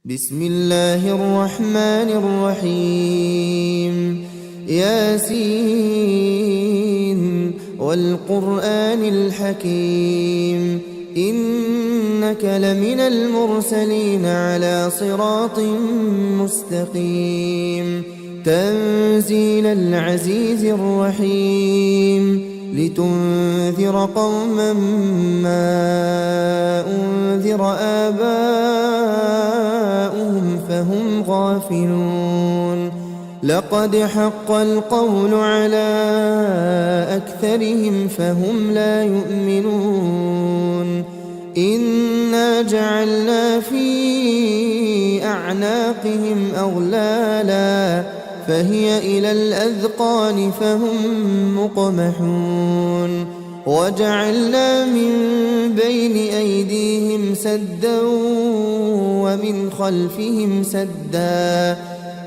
بسم الله الرحمن الرحيم ياسين والقرآن الحكيم إنك لمن المرسلين على صراط مستقيم تنزيل العزيز الرحيم لتنذر قوما ما أنذر آباؤهم فهم غافلون لقد حق القول على أكثرهم فهم لا يؤمنون إنا جعلنا في أعناقهم أغلالا فهي إلى الأذقان فهم مقمحون وجعلنا من بين أيديهم سدا ومن خلفهم سدا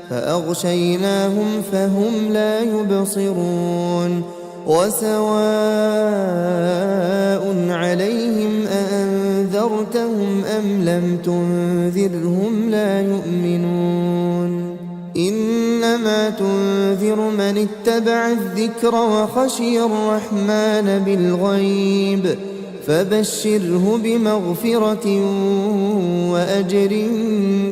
فأغشيناهم فهم لا يبصرون وسواء عليهم أأنذرتهم أم لم تنذرهم لا يؤمنون إنما تنذر من اتبع الذكر وخشي الرحمن بالغيب فبشره بمغفرة وأجر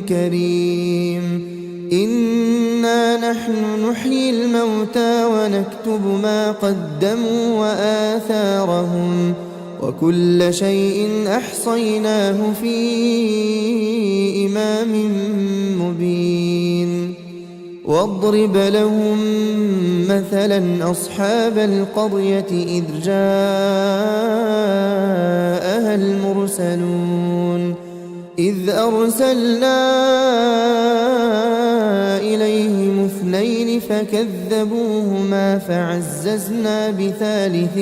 كريم إنا نحن نحيي الموتى ونكتب ما قدموا وآثارهم وكل شيء أحصيناه في إمام مبين واضرب لهم مثلا أصحاب القرية إذ جاءها المرسلون إذ أرسلنا إليهم اثنين فكذبوهما فعززنا بثالث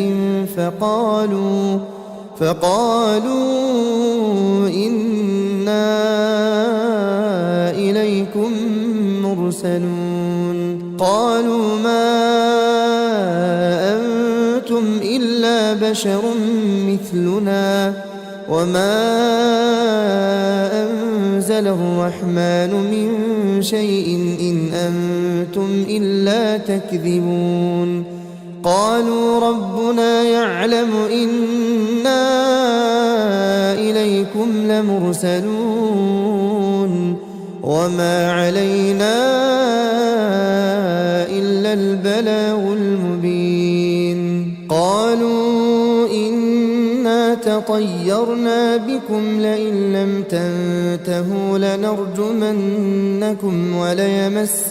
فقالوا إنا إليكم مرسلون قالوا ما أنتم إلا بشر مثلنا وما أنزل الرحمن من شيء إن أنتم إلا تكذبون قالوا ربنا يعلم إنا إليكم لمرسلون وما علينا إلا البلاغ المبين قالوا إنا تطيرنا بكم لئن لم تنتهوا لنرجمنكم وليمسنكم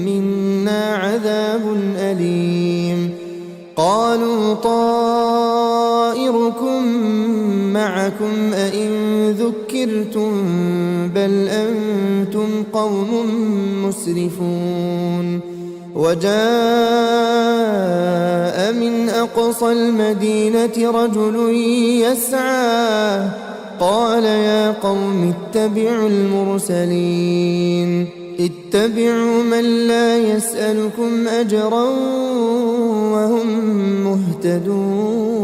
منا عذاب أليم قالوا طائركم معكم أئن ذكرتم بل أنتم قوم مسرفون وجاء من أقصى المدينة رجل يسعى قال يا قوم اتبعوا المرسلين اتبعوا من لا يسألكم أجرا وهم مهتدون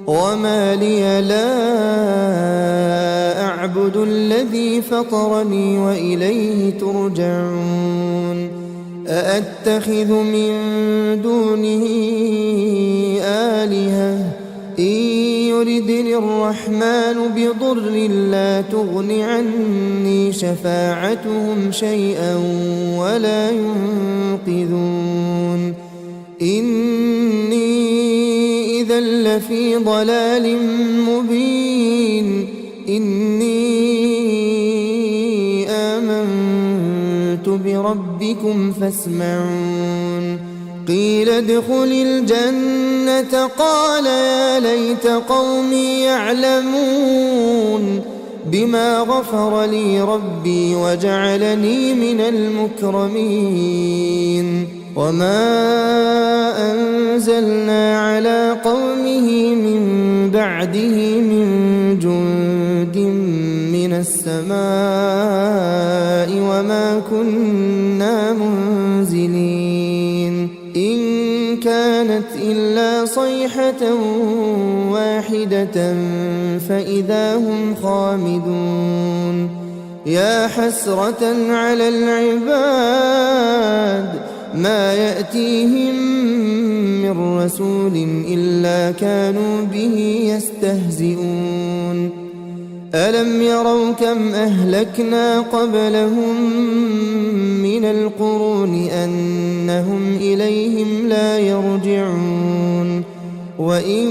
وما لي لا أعبد الذي فطرني وإليه ترجعون أأتخذ من دونه آلهة إن يردني الرحمن بضر لا تغن عني شفاعتهم شيئا ولا ينقذون إني إذا لفي ضلال مبين إني آمنت بربكم فاسمعون قيل ادخل الجنة قال يا ليت قومي يعلمون بما غفر لي ربي وجعلني من المكرمين وما أنزلنا على قومه من بعده من جند من السماء وما كنا منزلين إن كانت إلا صيحة واحدة فإذا هم خامدون يا حسرة على العباد ما يأتيهم من رسول إلا كانوا به يستهزئون ألم يروا كم أهلكنا قبلهم من القرون أنهم إليهم لا يرجعون وإن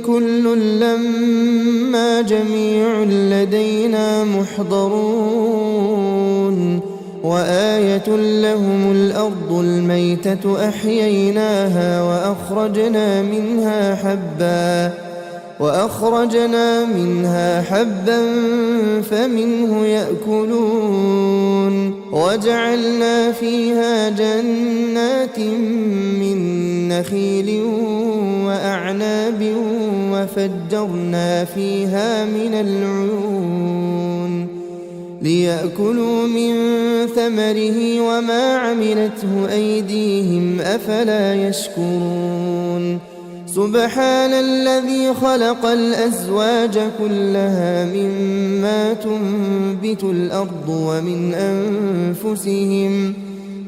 كل لما جميع لدينا محضرون وآية لهم الأرض الميتة أحييناها وأخرجنا منها حبا فمنه يأكلون وجعلنا فيها جنات من نخيل وأعناب وفجرنا فيها من العيون ليأكلوا من ثمره وما عملته أيديهم أفلا يشكرون سبحان الذي خلق الأزواج كلها مما تنبت الأرض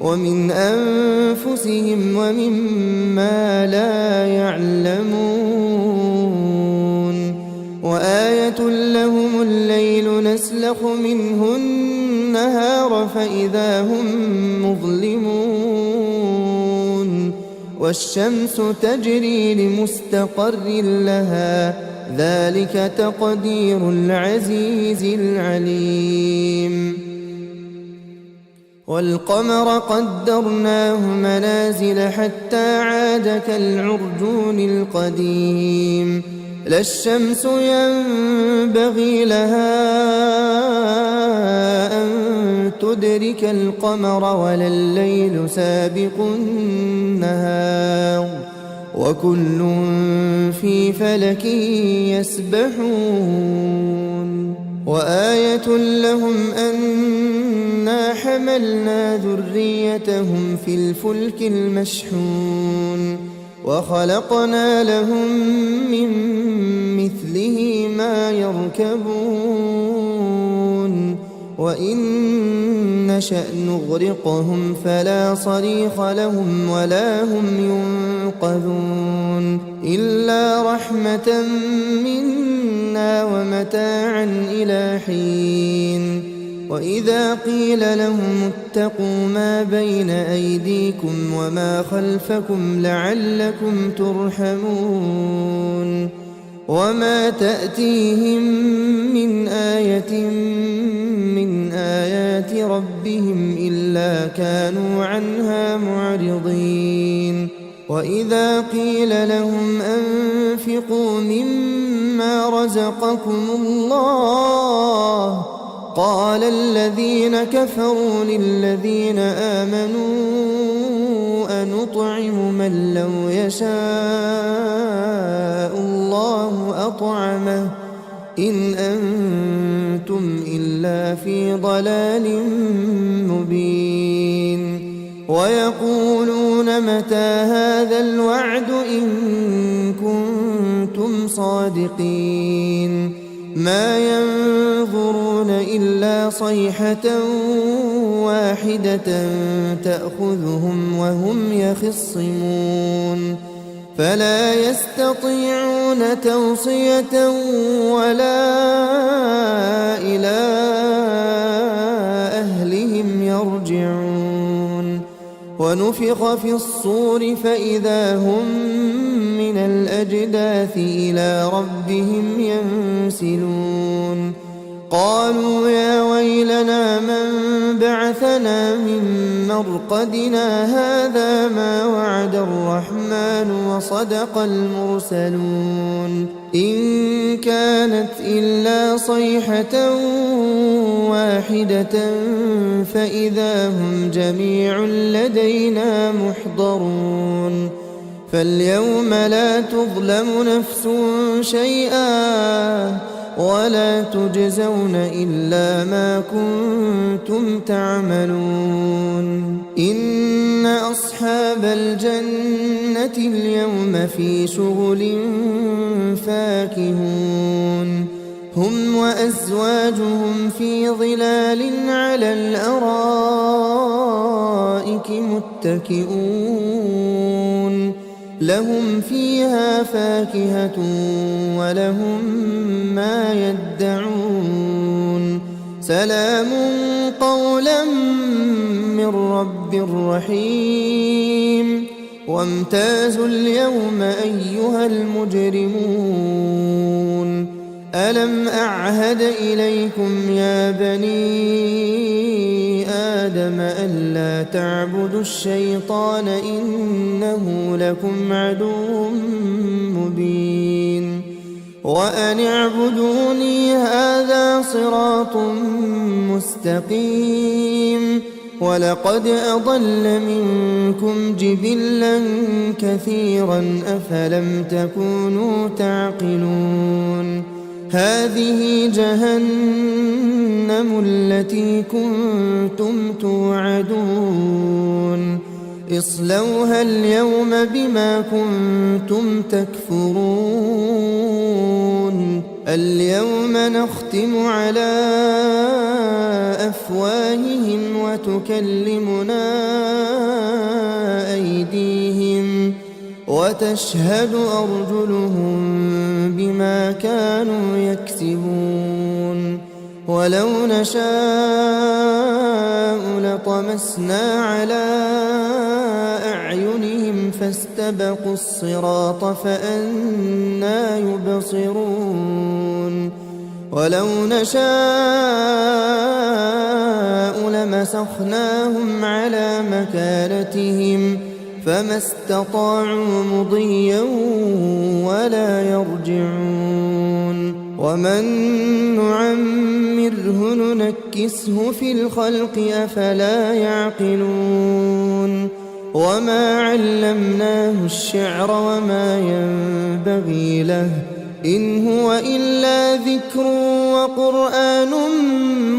ومن أنفسهم ومما لا يعلمون وآية لهم الليل نسلخ منه النهار فإذا هم مظلمون والشمس تجري لمستقر لها ذلك تقدير العزيز العليم والقمر قدرناه منازل حتى عاد كالعرجون القديم لا الشمس ينبغي لها أن تدرك القمر ولا الليل سابق النهار وكل في فلك يسبحون وآية لهم أنا حملنا ذريتهم في الفلك المشحون وخلقنا لهم من مثله ما يركبون وإن نشأ نغرقهم فلا صريخ لهم ولا هم ينقذون إلا رحمة منا ومتاعا إلى حين وإذا قيل لهم اتقوا ما بين أيديكم وما خلفكم لعلكم ترحمون وما تأتيهم من آية من آيات ربهم إلا كانوا عنها معرضين وإذا قيل لهم أنفقوا مما رزقكم الله قال الذين كفروا للذين آمنوا أنطعم من لو يشاء الله أطعمه إن أنتم إلا في ضلال مبين ويقولون متى هذا الوعد إن كنتم صادقين ما ينظرون إلا صيحة واحدة تأخذهم وهم يخصمون فلا يستطيعون توصية ولا إلى أهلهم يرجعون ونفخ في الصور فإذا هم من الأجداث إلى ربهم ينسلون قالوا يا ويلنا من بعثنا من مرقدنا هذا ما وعد الرحمن وصدق المرسلون إن كانت إلا صيحة واحدة فإذا هم جميع لدينا محضرون فاليوم لا تظلم نفس شيئا ولا تجزون إلا ما كنتم تعملون إن أصحاب الجنة اليوم في شغل فاكهون هم وأزواجهم في ظلال على الأرائك متكئون لهم فيها فاكهة ولهم ما يدعون سلام قولا من رب رحيم وامتازوا اليوم أيها المجرمون ألم أعهد إليكم يا بني آدم ألا تعبدوا الشيطان إنه لكم عدو مبين وأن اعبدوني هذا صراط مستقيم ولقد أضل منكم جبلا كثيرا أفلم تكونوا تعقلون هذه جهنم التي كنتم توعدون اصلوها اليوم بما كنتم تكفرون اليوم نختم على أفواههم وتكلمنا أيديهم وتشهد أرجلهم بما كانوا يكسبون ولو نشاء لطمسنا على أعينهم فاستبقوا الصراط فأنى يبصرون ولو نشاء لمسخناهم على مكانتهم فما استطاعوا مضيا ولا يرجعون ومن نعمره ننكسه في الخلق أفلا يعقلون وما علمناه الشعر وما ينبغي له إن هو إلا ذكر وقرآن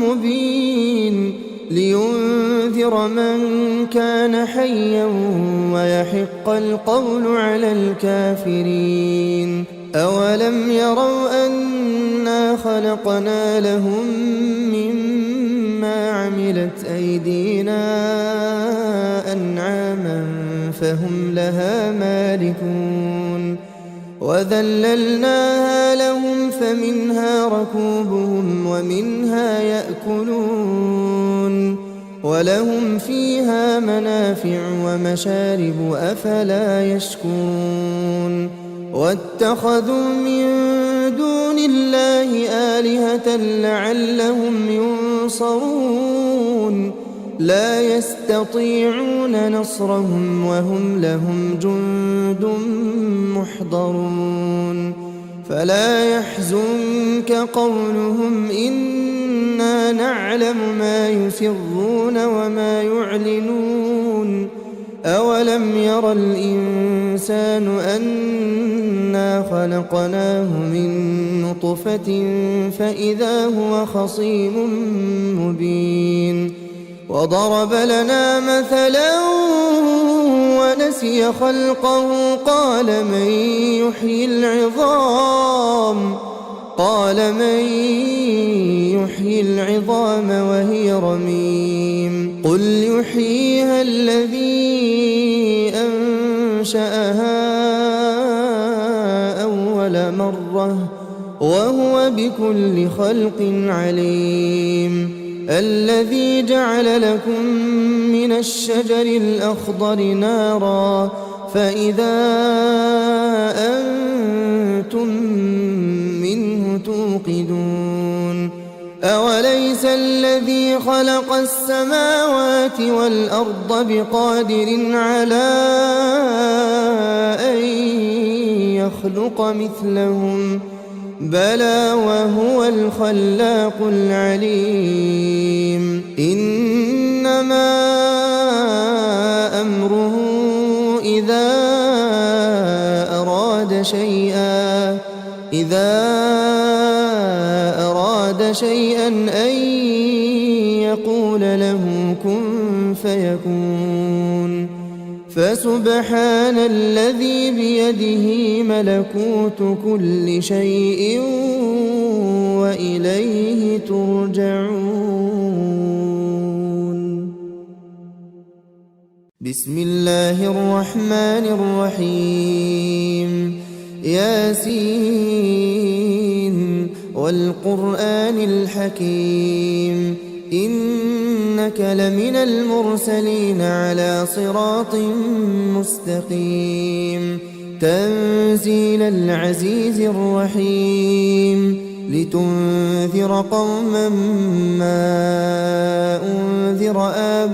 مبين لينذر من كان حيا ويحق القول على الكافرين أولم يروا أنا خلقنا لهم مما عملت أيدينا أنعاما فهم لها مالكون وذللناها لهم فمنها ركوبهم ومنها يأكلون ولهم فيها منافع ومشارب أفلا يشكرون واتخذوا من دون الله آلهة لعلهم ينصرون لا يستطيعون نصرهم وهم لهم جند محضرون فلا يحزنك قولهم إنا نعلم ما يسرون وما يعلنون أولم ير الإنسان أنا خلقناه من نطفة فإذا هو خصيم مبين وضرب لنا مثلا ونسي خلقه قال من يحيي العظام وهي رميم قل يحييها الذي أنشأها أول مرة وهو بكل خلق عليم الذي جعل لكم من الشجر الأخضر نارا فإذا أنتم منه توقدون أوليس الذي خلق السماوات والأرض بقادر على أن يخلق مثلهم بلى وهو الخلاق العليم إنما أمره إذا أراد شيئا أن يقول له كن فيكون فسبحان الذي بيده ملكوت كل شيء وإليه ترجعون. بسم الله الرحمن الرحيم. ياسين والقرآن الحكيم إنك لمن المرسلين على صراط مستقيم تنزيل العزيز الرحيم لتنذر قوما ما أنذر آباؤهم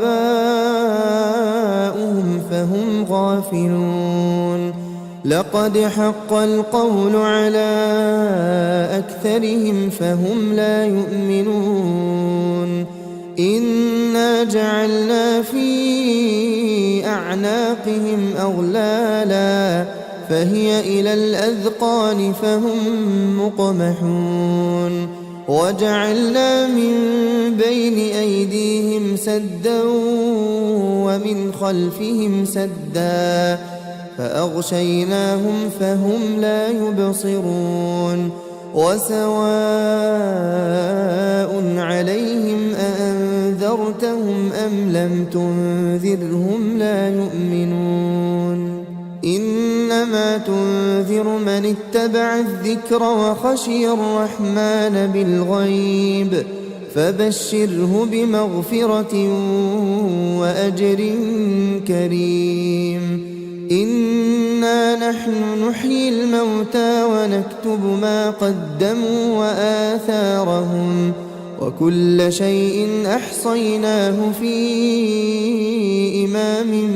فهم غافلون لقد حق القول على أكثرهم فهم لا يؤمنون إنا جعلنا في أعناقهم أغلالا فهي إلى الأذقان فهم مقمحون وجعلنا من بين أيديهم سدا ومن خلفهم سدا فأغشيناهم فهم لا يبصرون وسواء عليهم أأنذرتهم أم لم تنذرهم لا يؤمنون إنما تنذر من اتبع الذكر وخشي الرحمن بالغيب فبشره بمغفرة وأجر كريم إنا نحن نحيي الموتى ونكتب ما قدموا وآثارهم وكل شيء أحصيناه في إمام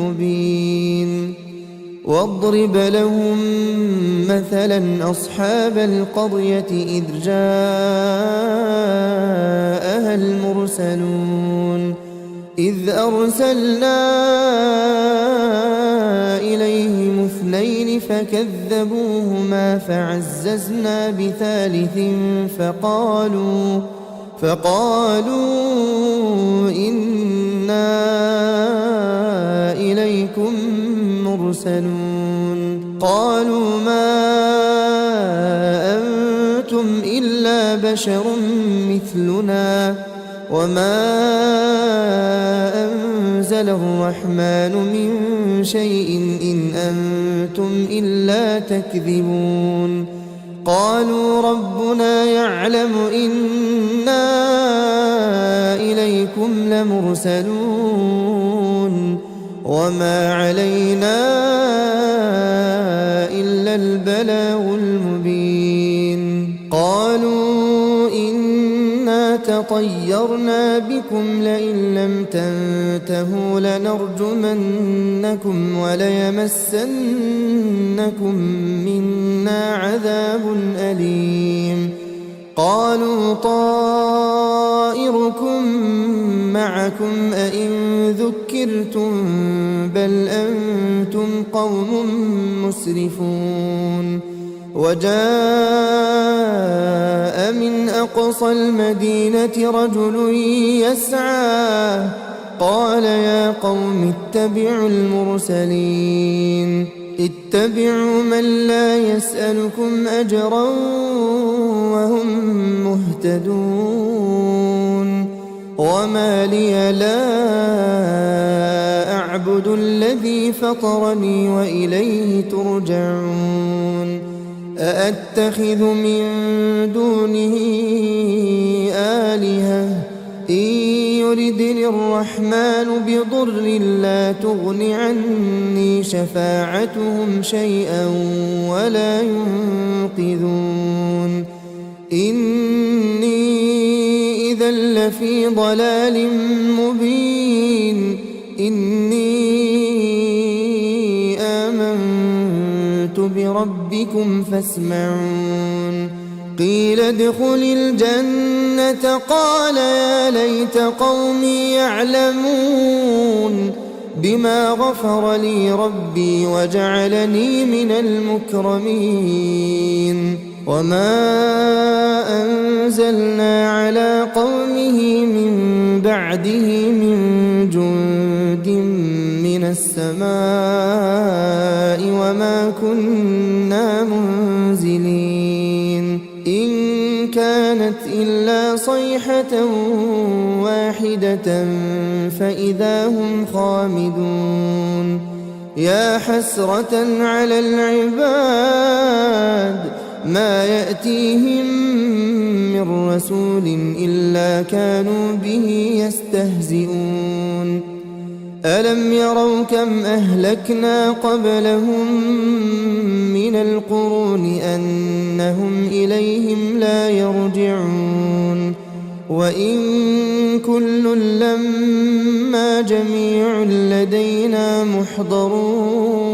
مبين واضرب لهم مثلا أصحاب القرية إذ جاءها المرسلون إذ أرسلنا إليهم اثنين فكذبوهما فعززنا بثالث فقالوا إنا إليكم مرسلون قالوا ما أنتم إلا بشر مثلنا وما أنزل الرحمن من شيء إن أنتم إلا تكذبون قالوا ربنا يعلم إنا إليكم لمرسلون وما علينا إلا البلاغ المبين قالوا إنا تطيرنا بكم لئن لم تنتهوا لنرجمنكم وليمسنكم منا عذاب أليم قالوا طائركم معكم أئن ذكرتم بل أنتم قوم مسرفون وجاء من أقصى المدينة رجل يسعى قال يا قوم اتبعوا المرسلين اتبعوا من لا يسألكم أجرا وهم مهتدون وما لي لا أعبد الذي فطرني وإليه ترجعون أأتخذ من دونه آلهة إن يردني الرحمن بضر لا تغن عني شفاعتهم شيئا ولا ينقذون إني إذا لفي ضلال مبين إني آمنت بربكم فاسمعون قيل ادخل الجنة قال يا ليت قومي يعلمون بما غفر لي ربي وجعلني من المكرمين وما أنزلنا على قومه من بعده من جند من السماء وما كنا منزلين إن كانت إلا صيحة واحدة فإذا هم خامدون يا حسرة على العباد ما يأتيهم من رسول إلا كانوا به يستهزئون ألم يروا كم أهلكنا قبلهم من القرون أنهم إليهم لا يرجعون وإن كل لما جميع لدينا محضرون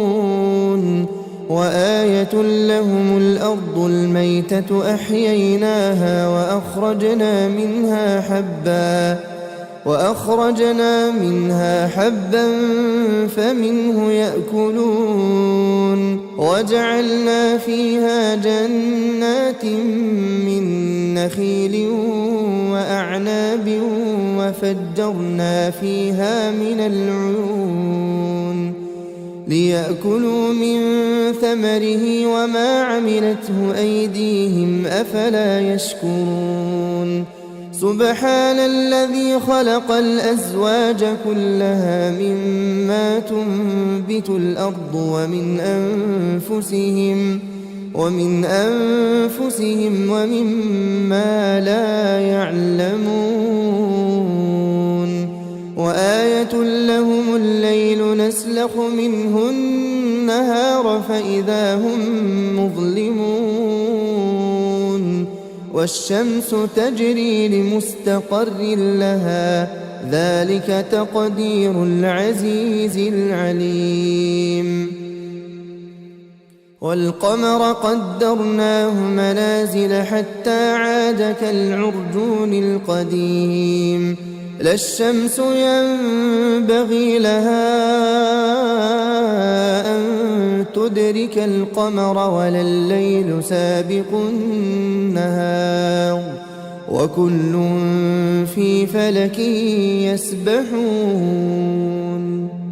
وآية لهم الأرض الميتة أحييناها وأخرجنا منها حبا فمنه يأكلون وجعلنا فيها جنات من نخيل وأعناب وفجرنا فيها من العيون ليأكلوا من ثمره وما عملته أيديهم أفلا يشكرون سبحان الذي خلق الأزواج كلها مما تنبت الأرض ومن أنفسهم ومما لا يعلمون وآية لهم الليل نسلخ منه النهار فإذا هم مظلمون والشمس تجري لمستقر لها ذلك تقدير العزيز العليم والقمر قدرناه منازل حتى عاد كالعرجون القديم لا الشمس ينبغي لها أن تدرك القمر ولا الليل سابق النهار وكل في فلك يسبحون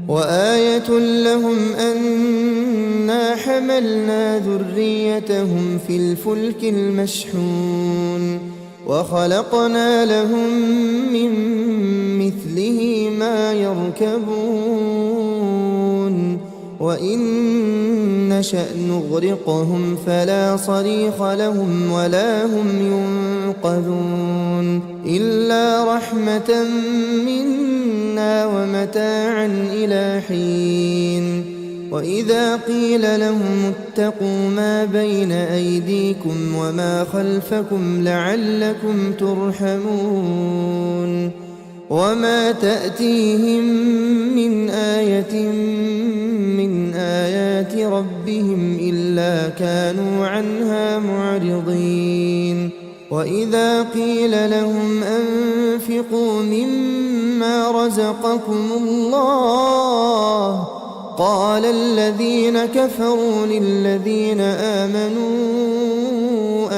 وآية لهم أنا حملنا ذريتهم في الفلك المشحون وخلقنا لهم من مثله ما يركبون وإن نشأ نغرقهم فلا صريخ لهم ولا هم ينقذون إلا رحمة منا ومتاعا إلى حين وإذا قيل لهم اتقوا ما بين أيديكم وما خلفكم لعلكم ترحمون وما تأتيهم من آية من آيات ربهم إلا كانوا عنها معرضين وإذا قيل لهم أنفقوا مما رزقكم الله قال الذين كفروا للذين آمنوا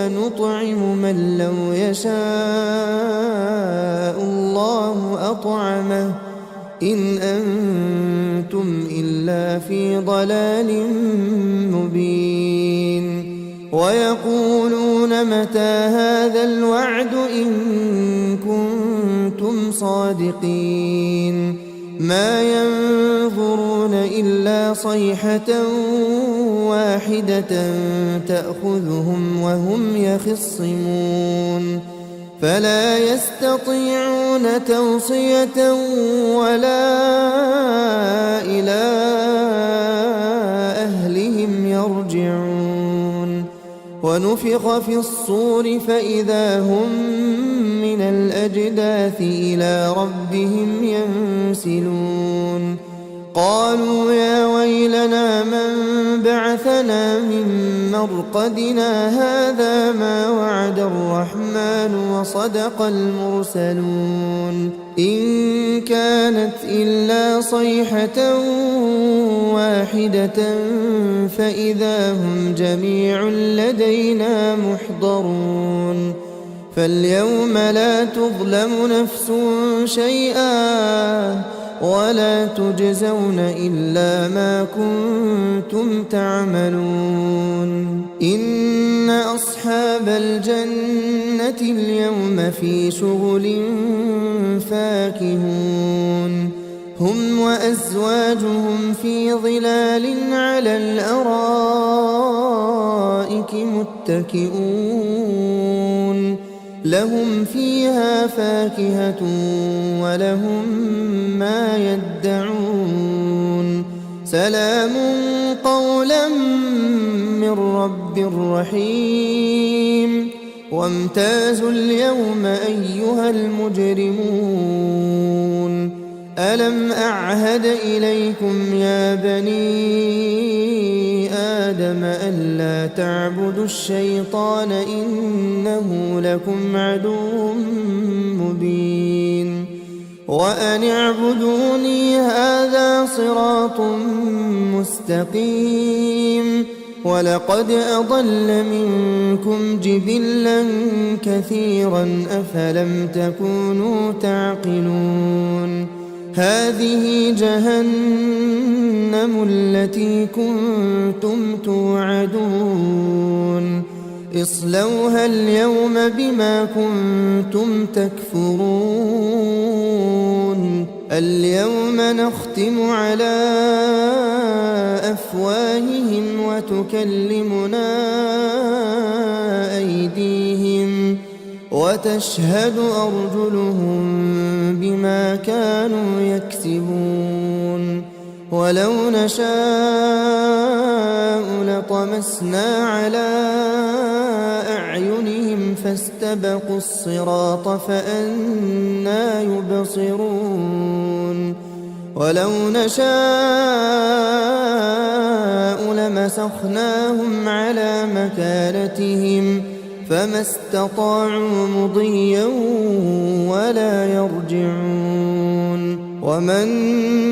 أنطعم من لو يشاء الله أطعمه إن أنتم إلا في ضلال مبين ويقولون متى هذا الوعد إن كنتم صادقين ما ينظرون إلا صيحة واحدة تأخذهم وهم يخصمون فلا يستطيعون توصية ولا إلى أهلهم يرجعون ونفخ في الصور فإذا هم من الأجداث إلى ربهم ينسلون قالوا يا ويلنا من بعثنا من مرقدنا هذا ما وعد الرحمن وصدق المرسلون إن كانت إلا صيحة واحدة فإذا هم جميع لدينا محضرون فاليوم لا تظلم نفس شيئا ولا تجزون إلا ما كنتم تعملون إن أصحاب الجنة اليوم في شغل فاكهون هم وأزواجهم في ظلال على الأرائك متكئون لهم فيها فاكهة ولهم ما يدعون سلام قولا من رب رحيم وامتازوا اليوم أيها المجرمون ألم أعهد إليكم يا بني آدم ألا تعبدوا الشيطان إنه لكم عدو مبين وأن اعبدوني هذا صراط مستقيم ولقد أضل منكم جبلا كثيرا أفلم تكونوا تعقلون هذه جهنم التي كنتم توعدون اصلوها اليوم بما كنتم تكفرون اليوم نختم على أفواههم وتكلمنا أيديهم وتشهد أرجلهم بما كانوا يكسبون ولو نشاء لطمسنا على أعينهم فاستبقوا الصراط فأنى يبصرون ولو نشاء لمسخناهم على مكانتهم فما استطاعوا مضيا ولا يرجعون ومن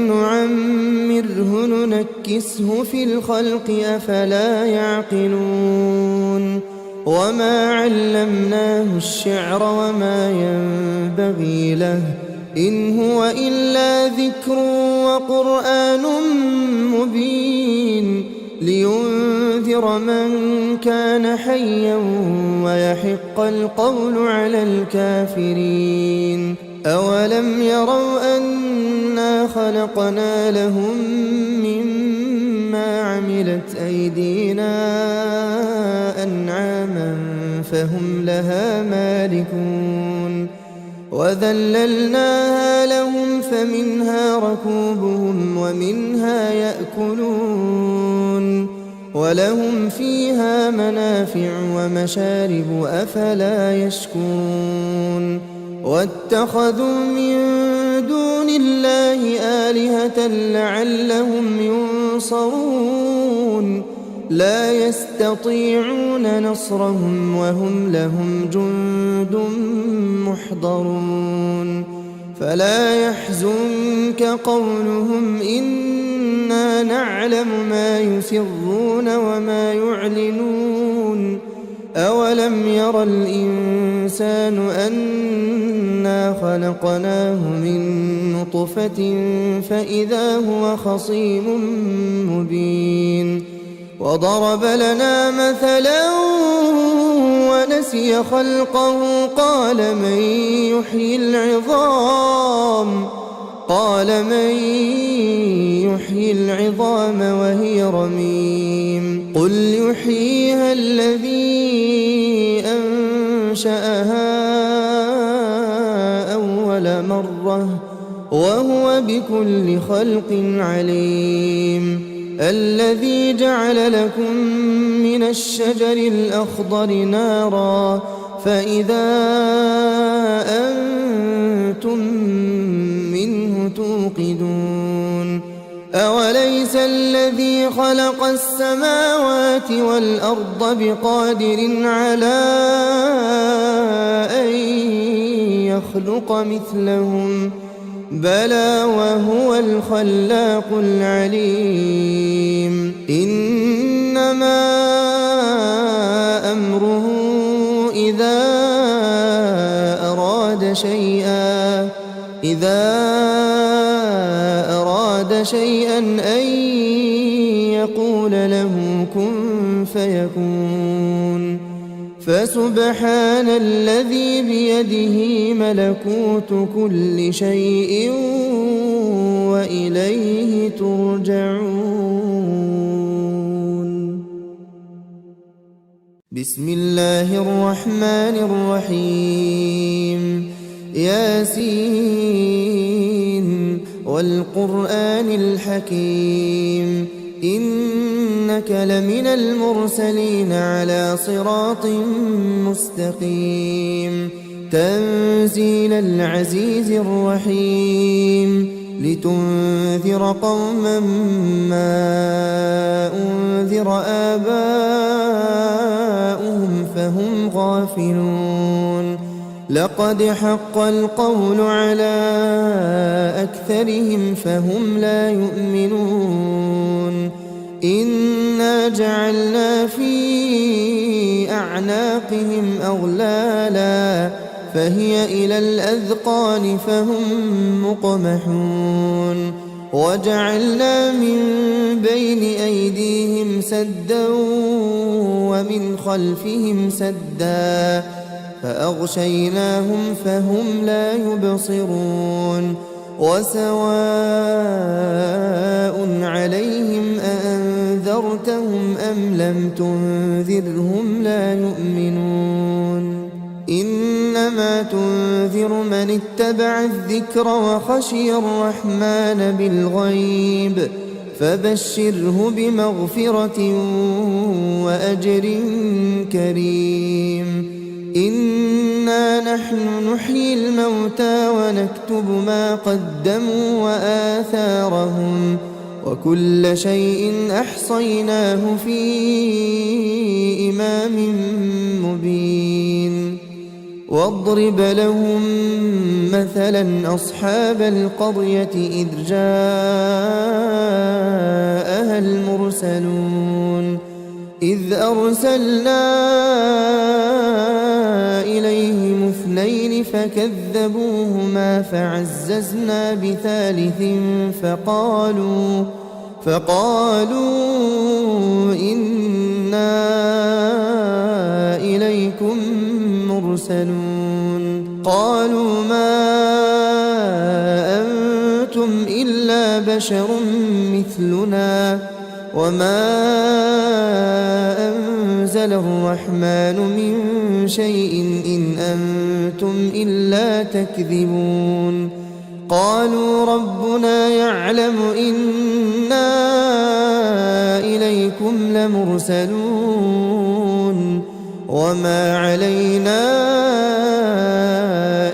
نعمره ننكسه في الخلق أفلا يعقلون وما علمناه الشعر وما ينبغي له إن هو إلا ذكر وقرآن مبين لينذر من كان حيا ويحق القول على الكافرين أولم يروا أنا خلقنا لهم مما عملت أيدينا أنعاما فهم لها مالكون وذللناها لهم فمنها ركوبهم ومنها يأكلون ولهم فيها منافع ومشارب أفلا يشكرون واتخذوا من دون الله آلهة لعلهم ينصرون لا يستطيعون نصرهم وهم لهم جند محضرون فلا يحزنك قولهم إنا نعلم ما يسرون وما يعلنون أولم ير الإنسان أنا خلقناه من نطفة فإذا هو خصيم مبين وضرب لنا مثلا ونسي خلقه قال من يحيي العظام وهي رميم قل يحييها الذي أنشأها أول مرة وهو بكل خلق عليم الذي جعل لكم من الشجر الأخضر نارا فإذا أنتم منه توقدون خلق السماوات والأرض بقادر على أن يخلق مثلهم بلى وهو الخلاق العليم إنما أمره إذا أراد شيئا أن يقول له كن فيكون فسبحان الذي بيده ملكوت كل شيء وإليه ترجعون. بسم الله الرحمن الرحيم ياسين والقرآن الحكيم إنك لمن المرسلين على صراط مستقيم تنزيل العزيز الرحيم لتنذر قوما ما أنذر آباؤهم فهم غافلون لقد حق القول على أكثرهم فهم لا يؤمنون إنا جعلنا في أعناقهم أغلالا فهي إلى الأذقان فهم مقمحون وجعلنا من بين أيديهم سدا ومن خلفهم سدا فأغشيناهم فهم لا يبصرون وسواء عليهم أأنذرتهم أم لم تنذرهم لا يؤمنون إنما تنذر من اتبع الذكر وخشي الرحمن بالغيب فبشره بمغفرة وأجر كريم إنا نحن نحيي الموتى ونكتب ما قدموا وآثارهم وكل شيء أحصيناه في إمام مبين واضرب لهم مثلا أصحاب القرية إذ جاءها المرسلون إذ أرسلنا إليهم اثنين فكذبوهما فعززنا بثالث فقالوا إنا إليكم مرسلون قالوا ما أنتم إلا بشر مثلنا وما أنزل الرحمن من شيء إن أنتم إلا تكذبون قالوا ربنا يعلم إنا إليكم لمرسلون وما علينا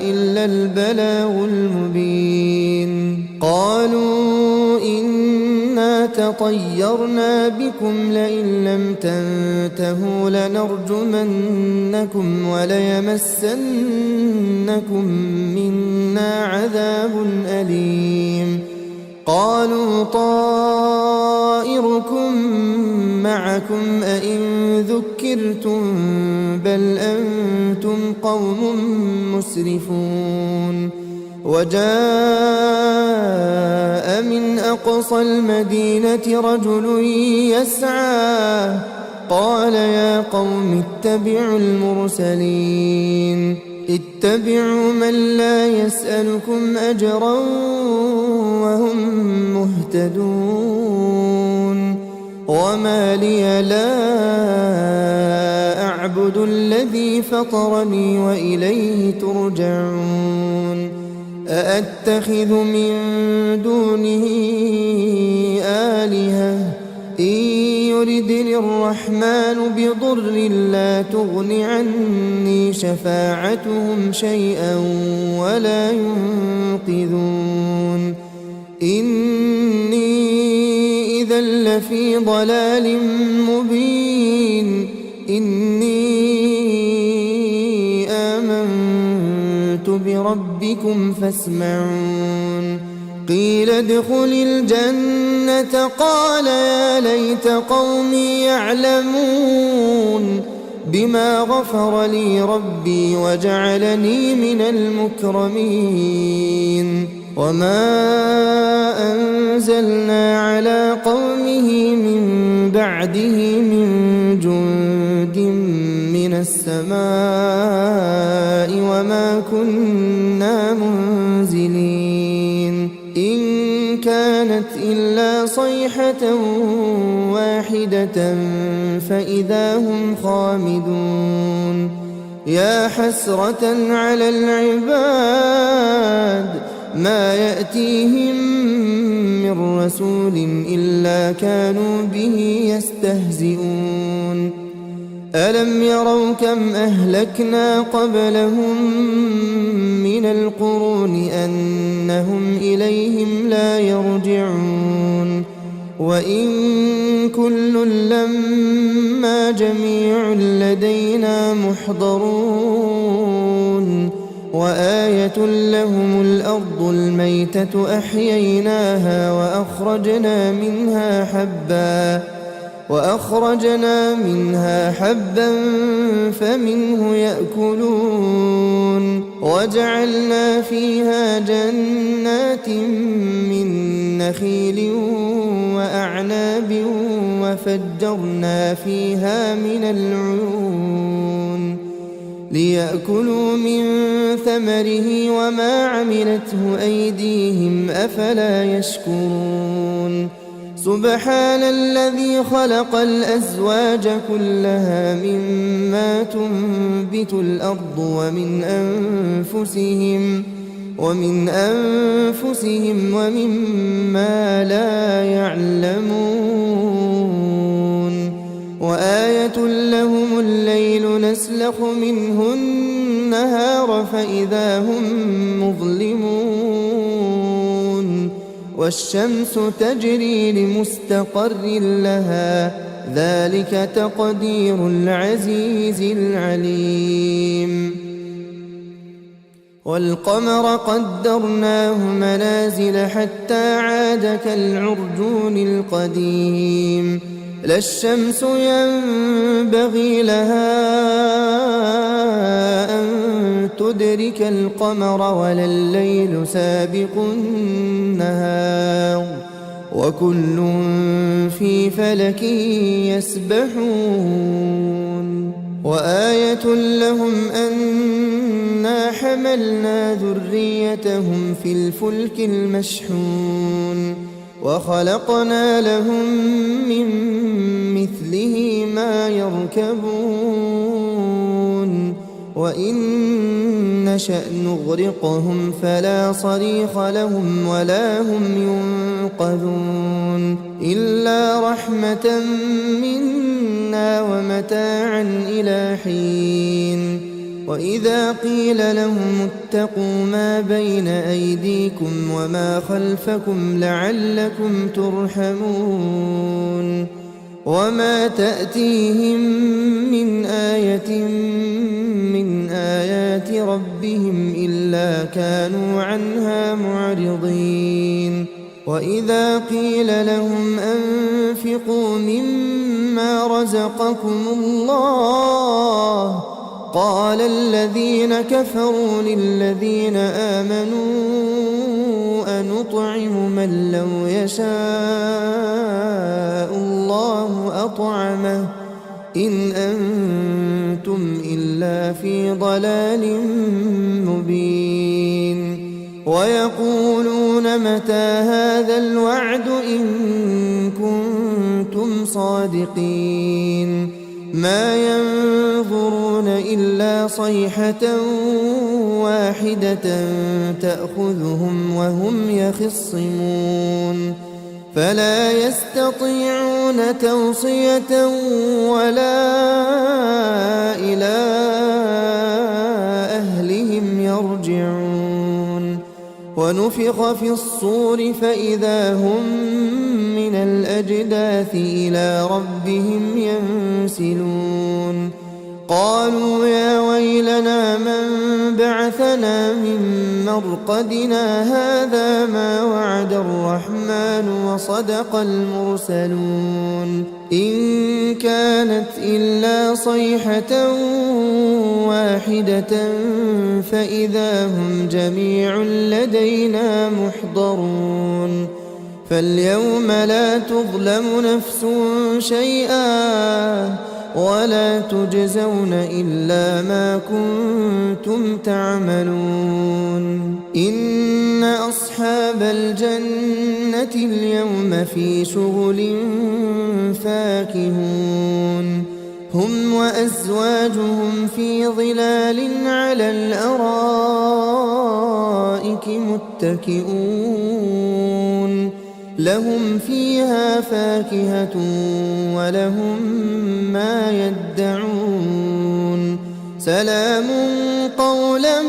إلا البلاغ المبين قالوا إنا تطيرنا بكم لئن لم تنتهوا لنرجمنكم وليمسنكم منا عذاب أليم قالوا طائركم معكم أئن ذكرتم بل أنتم قوم مسرفون وجاء من أقصى المدينة رجل يسعى قال يا قوم اتبعوا المرسلين اتبعوا من لا يسألكم أجرا وهم مهتدون وما لي لا أعبد الذي فطرني وإليه ترجعون أأتخذ من دونه آلهة إن يردني الرحمن بضر لا تغن عني شفاعتهم شيئا ولا ينقذون إني إذا إذا لفي ضلال مبين إني آمنت بربكم فاسمعون قيل ادخل الجنة قال يا ليت قومي يعلمون بما غفر لي ربي وجعلني من المكرمين وما أنزلنا على قومه من بعده من جند من السماء وما كنا منزلين إن كانت إلا صيحة واحدة فإذا هم خامدون يا حسرة على العباد ما يأتيهم من رسول إلا كانوا به يستهزئون ألم يروا كم أهلكنا قبلهم من القرون أنهم إليهم لا يرجعون وإن كل لما جميع لدينا محضرون وآية لهم الأرض الميتة أحييناها وأخرجنا منها حبا فمنه يأكلون وجعلنا فيها جنات من نخيل وأعناب وفجرنا فيها من العيون ليأكلوا من ثمره وما عملته أيديهم أفلا يشكرون سبحان الذي خلق الأزواج كلها مما تنبت الأرض ومن أنفسهم ومما لا يعلمون وآية لهم الليل نسلخ منه النهار فإذا هم مظلمون والشمس تجري لمستقر لها ذلك تقدير العزيز العليم والقمر قدرناه منازل حتى عاد كالعرجون القديم لا الشمس ينبغي لها أن تدرك القمر ولا الليل سابق النهار وكل في فلك يسبحون وآية لهم أنا حملنا ذريتهم في الفلك المشحون وخلقنا لهم من مثله ما يركبون وإن نشأ نغرقهم فلا صريخ لهم ولا هم ينقذون إلا رحمة منا ومتاعا إلى حين وإذا قيل لهم اتقوا ما بين أيديكم وما خلفكم لعلكم ترحمون وما تأتيهم من آية من آيات ربهم إلا كانوا عنها معرضين وإذا قيل لهم أنفقوا مما رزقكم الله قال الذين كفروا للذين آمنوا أنطعم من لو يشاء الله أطعمه إن أنتم إلا في ضلال مبين ويقولون متى هذا الوعد إن كنتم صادقين ما ينظرون إلا صيحة واحدة تأخذهم وهم يخصمون فلا يستطيعون توصية ولا إلى أهلهم يرجعون ونفخ في الصور فإذا هم من الأجداث إلى ربهم ينسلون قالوا يا ويلنا من بعثنا من مرقدنا هذا ما وعد الرحمن وصدق المرسلون إن كانت إلا صيحة واحدة فإذا هم جميع لدينا محضرون فاليوم لا تظلم نفس شيئا ولا تجزون إلا ما كنتم تعملون إن أصحاب الجنة اليوم في شغل فاكهون هم وأزواجهم في ظلال على الأرائك متكئون لهم فيها فاكهة ولهم ما يدعون سلام قولا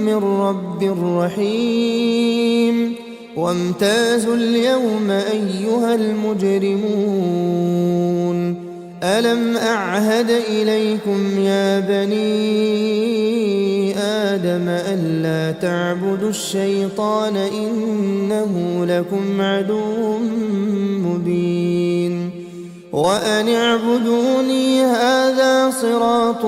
من رب رحيم وامتازوا اليوم أيها المجرمون ألم أعهد إليكم يا بني آدم ألا تعبدوا الشيطان إنه لكم عدو مبين وأن اعبدوني هذا صراط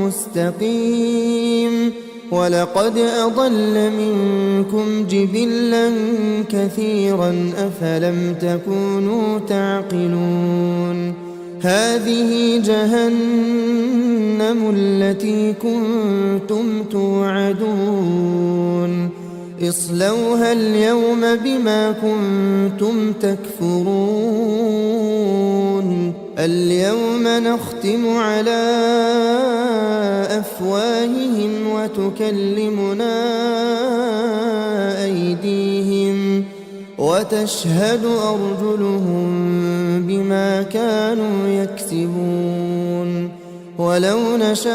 مستقيم ولقد أضل منكم جبلا كثيرا أفلم تكونوا تعقلون هذه جهنم التي كنتم توعدون اصلوها اليوم بما كنتم تكفرون اليوم نختم على أفواههم وتكلمنا أيديهم وتشهد أرجلهم بما كانوا يكسبون ولو نشاء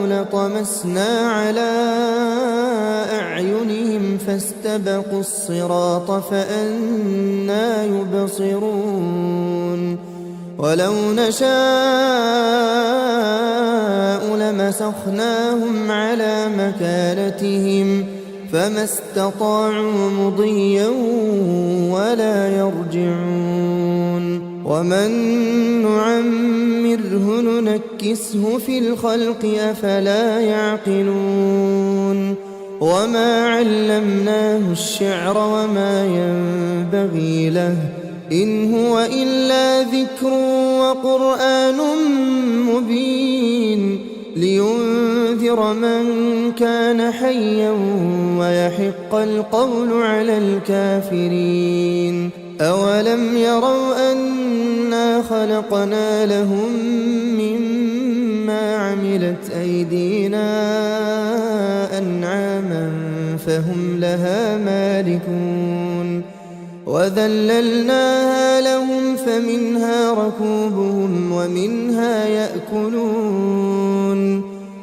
لطمسنا على أعينهم فاستبقوا الصراط فأنى يبصرون ولو نشاء لمسخناهم على مكانتهم فما استطاعوا مضيا ولا يرجعون ومن نعمره ننكسه في الخلق أفلا يعقلون وما علمناه الشعر وما ينبغي له إن هو إلا ذكر وقرآن مبين لينذر من كان حيا ويحق القول على الكافرين أولم يروا أنا خلقنا لهم مما عملت أيدينا أنعاما فهم لها مالكون وذللناها لهم فمنها ركوبهم ومنها يأكلون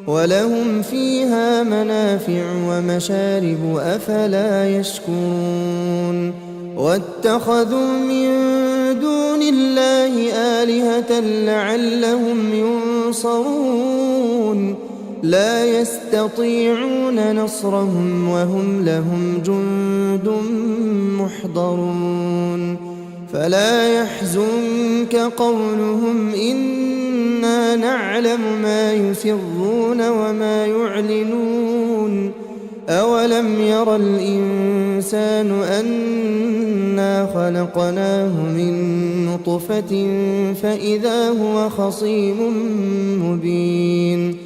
ولهم فيها منافع ومشارب أفلا يشكرون واتخذوا من دون الله آلهة لعلهم ينصرون لا يستطيعون نصرهم وهم لهم جند محضرون فلا يحزنك قولهم إنا نعلم ما يسرون وما يعلنون أولم ير الإنسان أنا خلقناه من نطفة فإذا هو خصيم مبين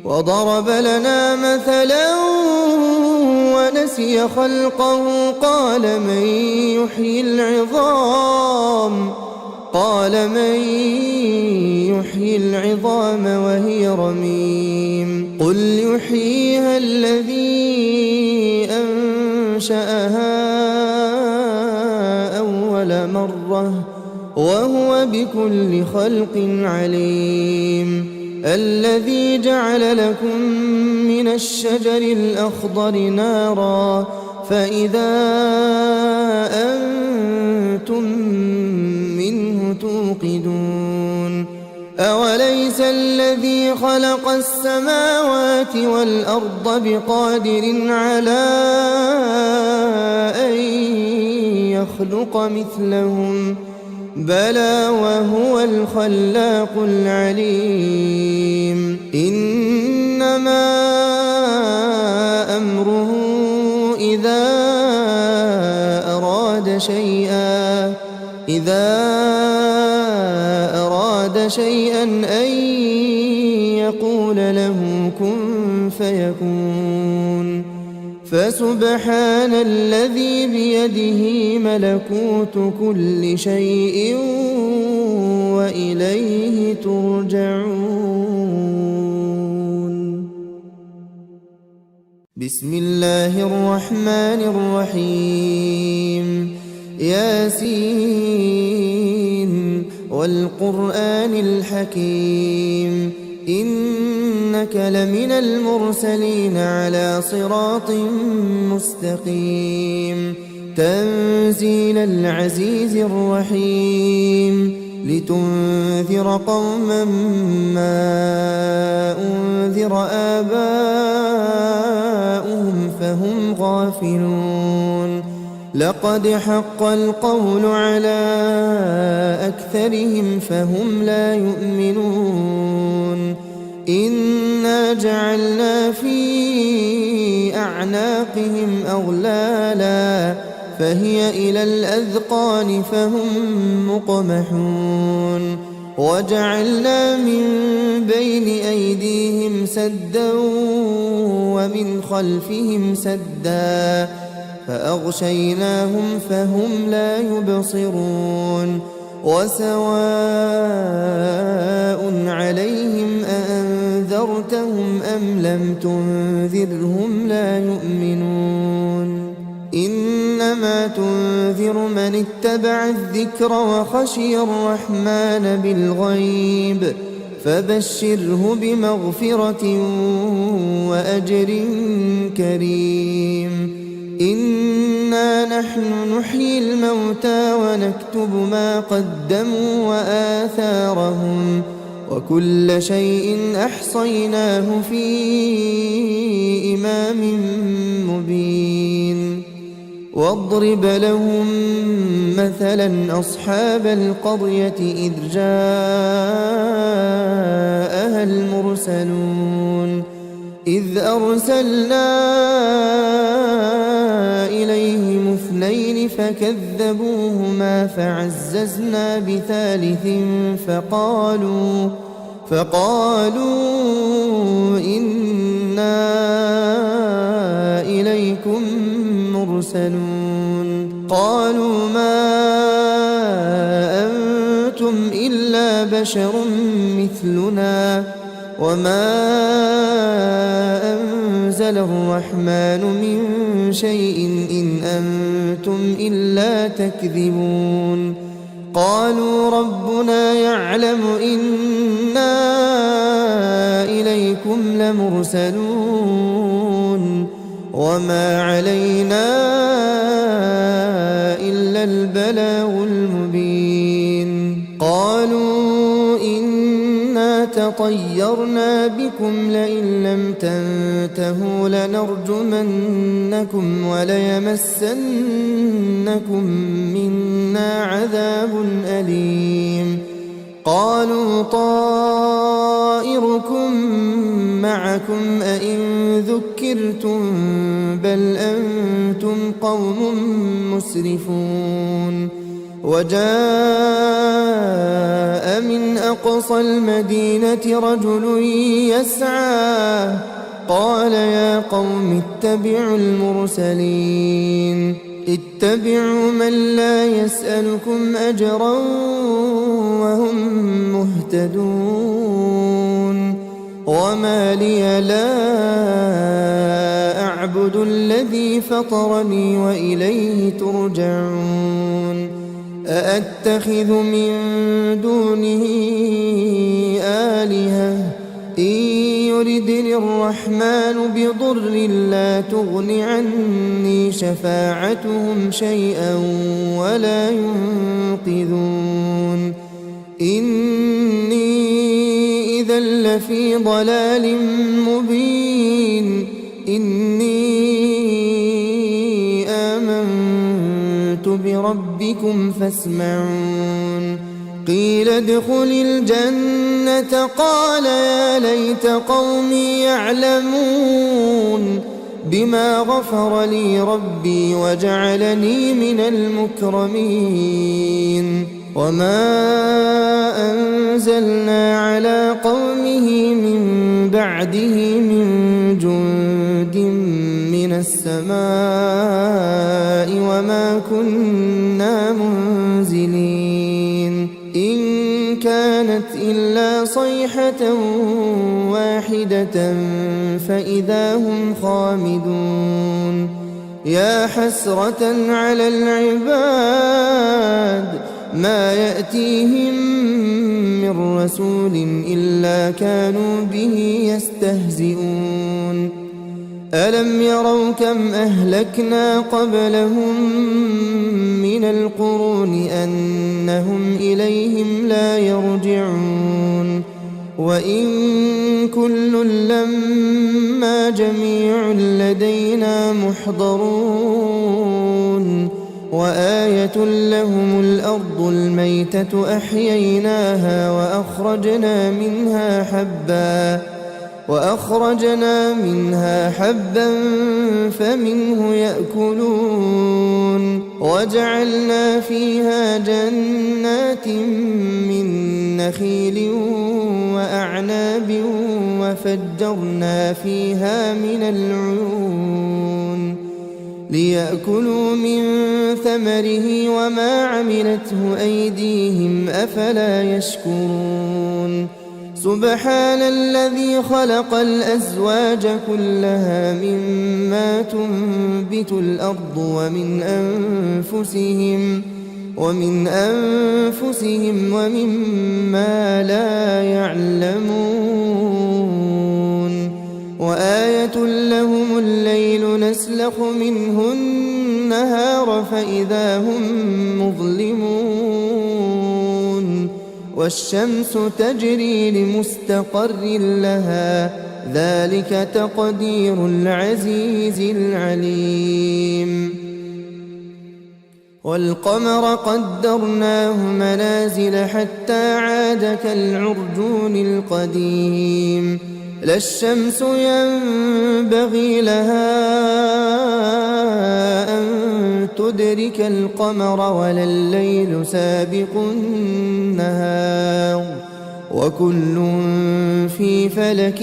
وضرب لنا مثلا ونسي خلقه قال من يحيي العظام وهي رميم قل يحييها الذي أنشأها أول مرة وهو بكل خلق عليم الذي جعل لكم من الشجر الأخضر نارا فإذا أنتم منه توقدون أوليس الذي خلق السماوات والأرض بقادر على أن يخلق مثلهم بلى وهو الخلاق العليم إنما أمره إذا أراد شيئا أن يقول له كن فيكون فسبحان الذي بيده ملكوت كل شيء وإليه ترجعون. بسم الله الرحمن الرحيم ياسين والقرآن الحكيم إنك لمن المرسلين على صراط مستقيم تنزيل العزيز الرحيم لتنذر قوما ما أنذر آباؤهم فهم غافلون لقد حق القول على أكثرهم فهم لا يؤمنون إنا جعلنا في أعناقهم أغلالا فهي إلى الأذقان فهم مقمحون وجعلنا من بين أيديهم سدا ومن خلفهم سدا فأغشيناهم فهم لا يبصرون وسواء عليهم أأنذرتهم أم لم تنذرهم لا يؤمنون إنما تنذر من اتبع الذكر وخشي الرحمن بالغيب فبشره بمغفرة وأجر كريم إنا نحن نحيي الموتى ونكتب ما قدموا وآثارهم وكل شيء أحصيناه في إمام مبين واضرب لهم مثلا أصحاب القرية إذ جاءها المرسلون إذ أرسلنا إليهم اثنين فكذبوهما فعززنا بثالث فقالوا إنا إليكم مرسلون قالوا ما أنتم إلا بشر مثلنا وما أنزل الرحمن من شيء إن أنتم إلا تكذبون قالوا ربنا يعلم إنا إليكم لمرسلون وما علينا إلا البلاغ المبين قالوا إنا تطيرنا بكم لئن لم تنتهوا لنرجمنكم وليمسنكم منا عذاب أليم قالوا طائركم معكم أئن ذكرتم بل أنتم قوم مسرفون وجاء من أقصى المدينة رجل يسعى قال يا قوم اتبعوا المرسلين اتبعوا من لا يسألكم أجرا وهم مهتدون وما لي لا أعبد الذي فطرني وإليه ترجعون أأتخذ من دونه آلهة إن يردني الرحمن بضر لا تغن عني شفاعتهم شيئا ولا ينقذون إني إذا لفي ضلال مبين إني آمنت بربكم فاسمعون قيل ادخل الجنة قال يا ليت قومي يعلمون بما غفر لي ربي وجعلني من المكرمين وما أنزلنا على قومه من بعده من جند من السماء وما كنا منزلين إن كانت إلا صيحة واحدة فإذا هم خامدون يا حسرة على العباد ما يأتيهم من رسول إلا كانوا به يستهزئون ألم يروا كم أهلكنا قبلهم من القرون أنهم إليهم لا يرجعون وإن كل لما جميع لدينا محضرون وآية لهم الأرض الميتة أحييناها وأخرجنا منها حبا فمنه يأكلون وجعلنا فيها جنات من نخيل وأعناب وفجرنا فيها من العيون ليأكلوا من ثمره وما عملته أيديهم أفلا يشكرون سبحان الذي خلق الأزواج كلها مما تنبت الأرض ومن أنفسهم ومما لا يعلمون وآية لهم الليل نسلخ منه النهار فإذا هم مظلمون والشمس تجري لمستقر لها ذلك تقدير العزيز العليم والقمر قدرناه منازل حتى عاد كالعرجون القديم لا الشمس ينبغي لها أن تدرك القمر ولا الليل سابق النهار وكل في فلك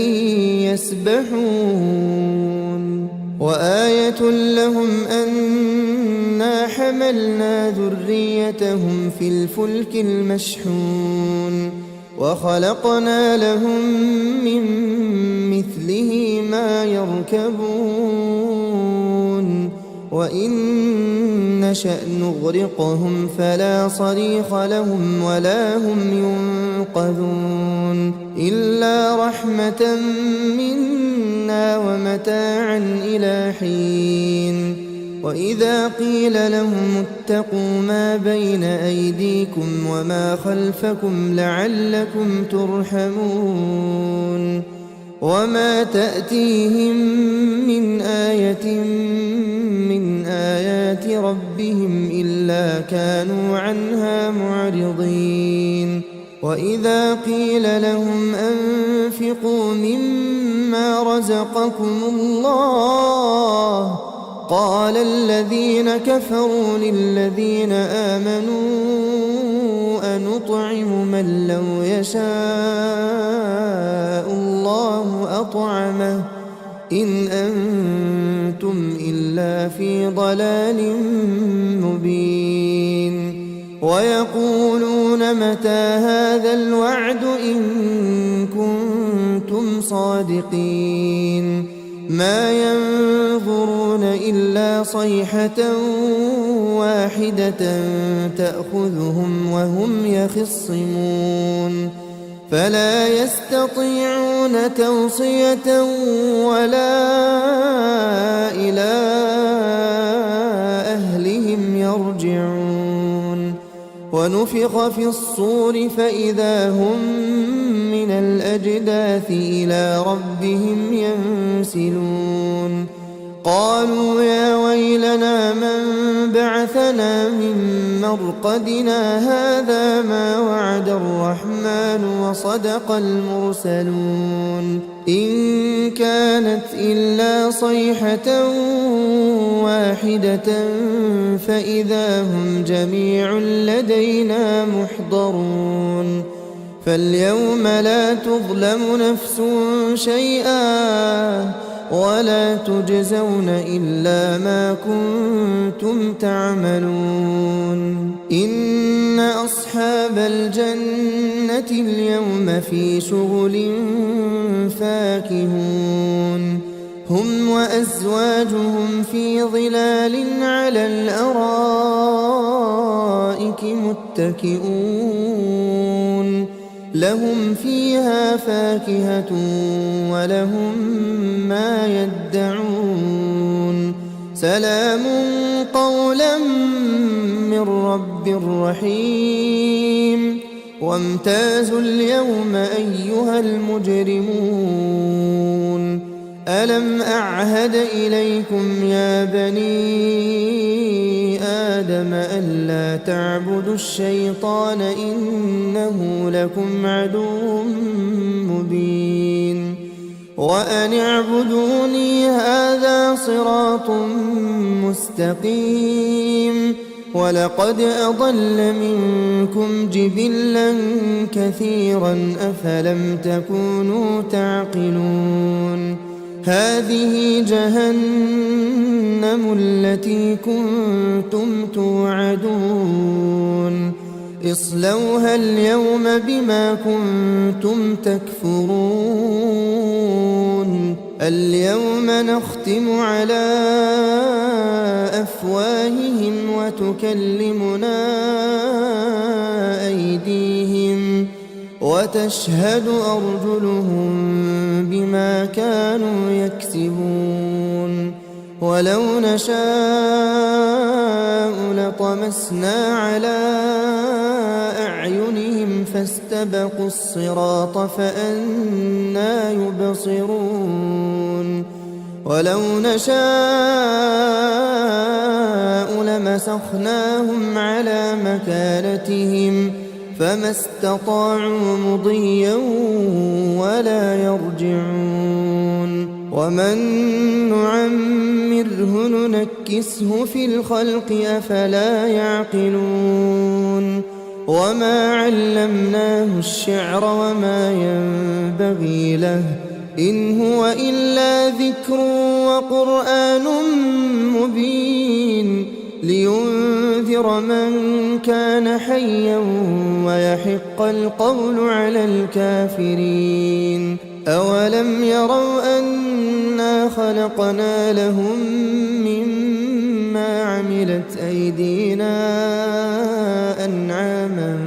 يسبحون وآية لهم أنا حملنا ذريتهم في الفلك المشحون وخلقنا لهم من مثله ما يركبون وإن نشأ نغرقهم فلا صريخ لهم ولا هم ينقذون إلا رحمة منا ومتاعا إلى حين وإذا قيل لهم اتقوا ما بين أيديكم وما خلفكم لعلكم ترحمون وما تأتيهم من آية من آيات ربهم إلا كانوا عنها معرضين وإذا قيل لهم أنفقوا مما رزقكم الله قال الذين كفروا للذين آمنوا أنطعم من لو يشاء الله أطعمه إن أنتم إلا في ضلال مبين ويقولون متى هذا الوعد إن كنتم صادقين ما ينظرون إلا صيحة واحدة تأخذهم وهم يخصمون فلا يستطيعون توصية ولا إلى أهلهم يرجعون ونفخ في الصور فإذا هم من الأجداث إلى ربهم ينسلون قالوا يا ويلنا من بعثنا من مرقدنا هذا ما وعد الرحمن وصدق المرسلون إن كانت إلا صيحة واحدة فإذا هم جميع لدينا محضرون فاليوم لا تظلم نفس شيئا ولا تجزون إلا ما كنتم تعملون إن أصحاب الجنة اليوم في شغل فاكهون هم وأزواجهم في ظلال على الأرائك متكئون لهم فيها فاكهة ولهم ما يدعون سلام قولا من رب رحيم وامتازوا اليوم أيها المجرمون ألم أعهد إليكم يا بني آدم ألا تعبدوا الشيطان إنه لكم عدو مبين وأن اعبدوني هذا صراط مستقيم ولقد أضل منكم جبلا كثيرا أفلم تكونوا تعقلون هذه جهنم التي كنتم توعدون اصلوها اليوم بما كنتم تكفرون اليوم نختم على أفواههم وتكلمنا أيديهم وتشهد أرجلهم بما كانوا يكسبون ولو نشاء لطمسنا على أعينهم فاستبقوا الصراط فأنى يبصرون ولو نشاء لمسخناهم على مكانتهم فما استطاعوا مضيا ولا يرجعون ومن نعمره ننكسه في الخلق أفلا يعقلون وما علمناه الشعر وما ينبغي له إن هو إلا ذكر وقرآن مبين لينذر من كان حيا ويحق القول على الكافرين أولم يروا أنا خلقنا لهم مما عملت أيدينا أنعاما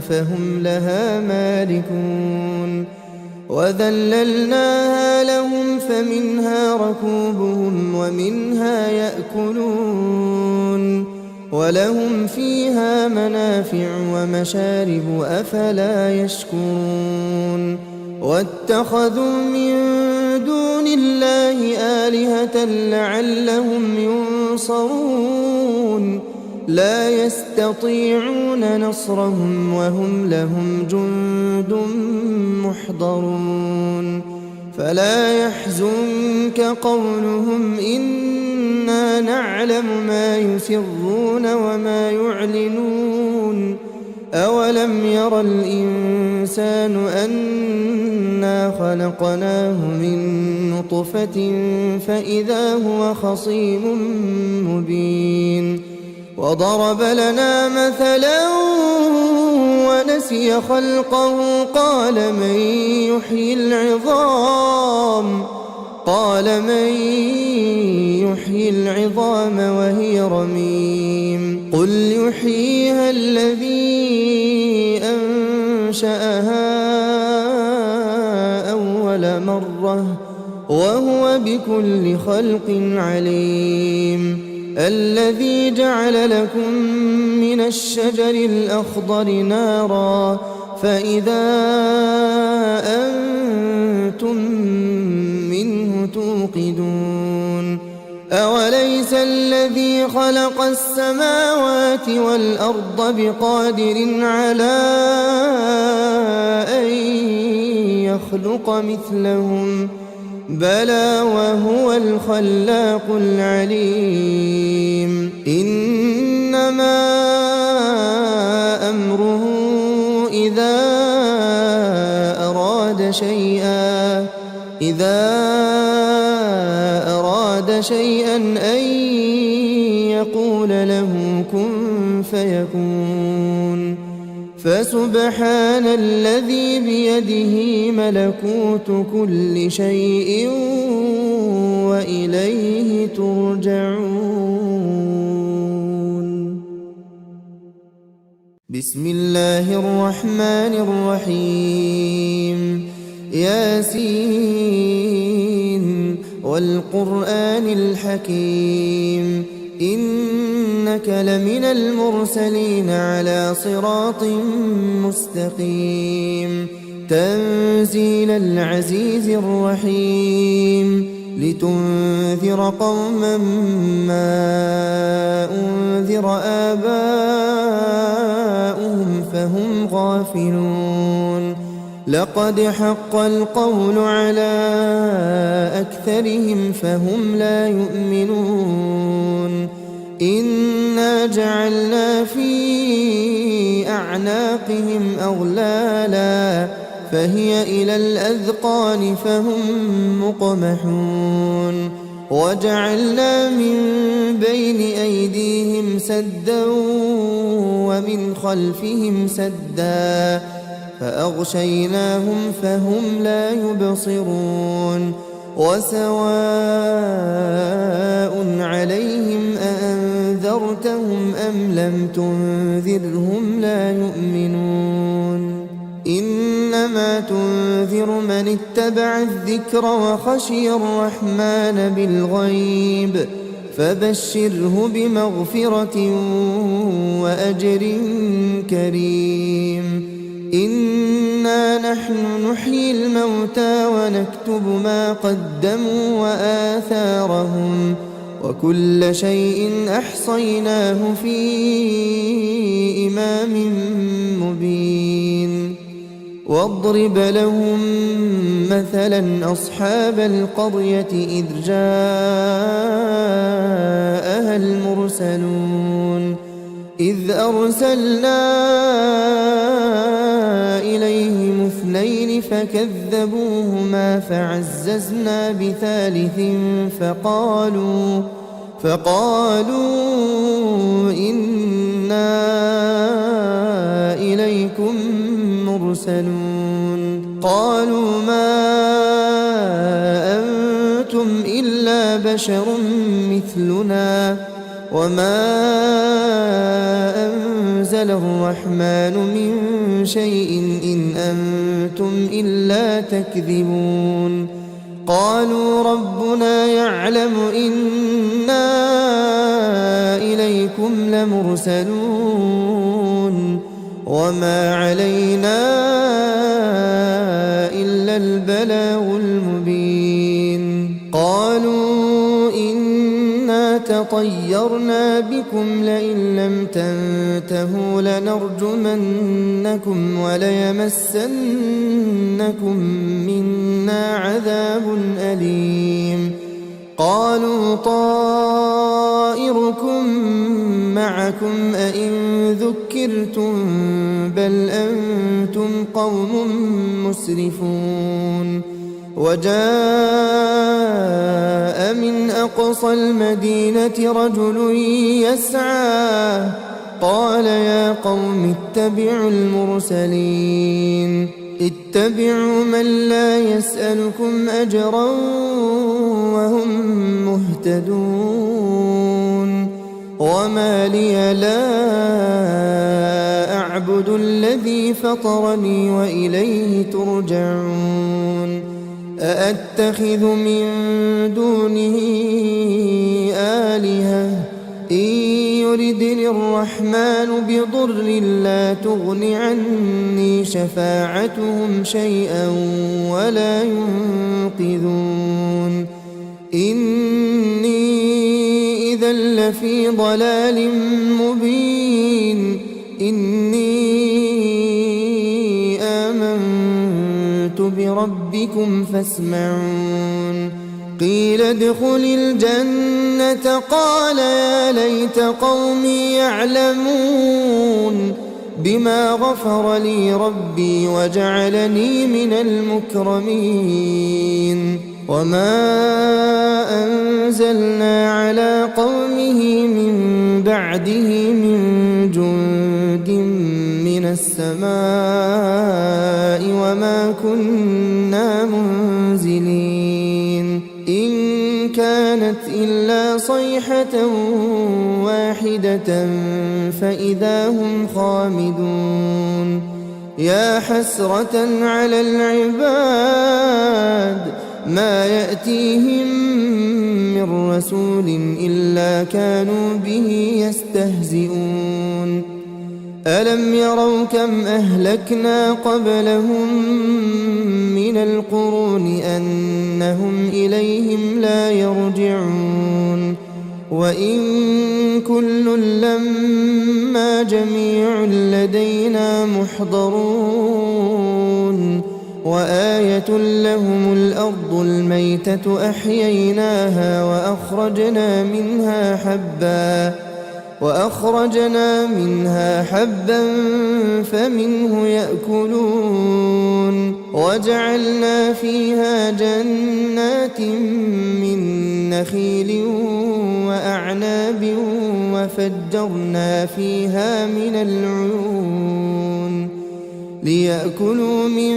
فهم لها مالكون وذللناها لهم فمنها ركوبهم ومنها يأكلون ولهم فيها منافع ومشارب أفلا يشكرون واتخذوا من دون الله آلهة لعلهم ينصرون لا يستطيعون نصرهم وهم لهم جند محضرون فلا يحزنك قولهم إنا نعلم ما يسرون وما يعلنون أولم ير الإنسان أنا خلقناه من نطفة فإذا هو خصيم مبين وضرب لنا مثلا ونسي خلقه قال من يحيي العظام وهي رميم قل يحييها الذي أنشأها وهو بكل خلق عليم الذي جعل لكم من الشجر الأخضر نارا فإذا أنتم منه توقدون أوليس الذي خلق السماوات والأرض بقادر على أن يخلق مثلهم بلى وهو الخلاق العليم إنما أمره إذا أراد شيئا أن يقول له كن فيكون فسبحان الذي بيده ملكوت كل شيء وإليه ترجعون. بسم الله الرحمن الرحيم ياسين والقرآن الحكيم إنك لمن المرسلين على صراط مستقيم تنزيل العزيز الرحيم لتنذر قوما ما أنذر آباؤهم فهم غافلون لقد حق القول على أكثرهم فهم لا يؤمنون إنا جعلنا في أعناقهم أغلالا فهي إلى الأذقان فهم مقمحون وجعلنا من بين أيديهم سدا ومن خلفهم سدا فأغشيناهم فهم لا يبصرون وسواء عليهم أأنذرتهم أم لم تنذرهم لا يؤمنون إنما تنذر من اتبع الذكر وخشي الرحمن بالغيب فبشره بمغفرة وأجر كريم إنا نحن نحيي الموتى ونكتب ما قدموا وآثارهم وكل شيء أحصيناه في إمام مبين واضرب لهم مثلا أصحاب القرية إذ جاءها المرسلون إذ أرسلنا إليهم اثنين فكذبوهما فعززنا بثالث فقالوا إنا إليكم مرسلون قالوا ما أنتم إلا بشر مثلنا وما أنزل الرحمن من شيء إن أنتم إلا تكذبون قالوا ربنا يعلم إنا إليكم لمرسلون وما علينا إلا البلاغ المبين قالوا إنا تطيرنا بكم لئن لم تنتهوا لنرجمنكم وليمسنكم منا عذاب أليم قالوا طائركم معكم أئن ذكرتم بل أنتم قوم مسرفون وجاء من أقصى المدينة رجل يسعى قال يا قوم اتبعوا المرسلين اتبعوا من لا يسألكم أجرا وهم مهتدون وما لي لا أعبد الذي فطرني وإليه ترجعون أأتخذ من دونه آلهة إن يردني الرحمن بضر لا تغن عني شفاعتهم شيئا ولا ينقذون إني إذا لفي ضلال مبين إني آمنت بربكم فاسمعون قيل ادخل الجنة قال يا ليت قومي يعلمون بما غفر لي ربي وجعلني من المكرمين وما أنزلنا على قومه من بعده من جند من السماء وما كنا منزلين إن كانت إلا صيحة واحدة فإذا هم خامدون يا حسرة على العباد ما يأتيهم من رسول إلا كانوا به يستهزئون ألم يروا كم أهلكنا قبلهم من القرون أنهم إليهم لا يرجعون وإن كل لما جميع لدينا محضرون وآية لهم الأرض الميتة أحييناها وأخرجنا منها حبا فمنه يأكلون وجعلنا فيها جنات من نخيل وأعناب وفجرنا فيها من العيون ليأكلوا من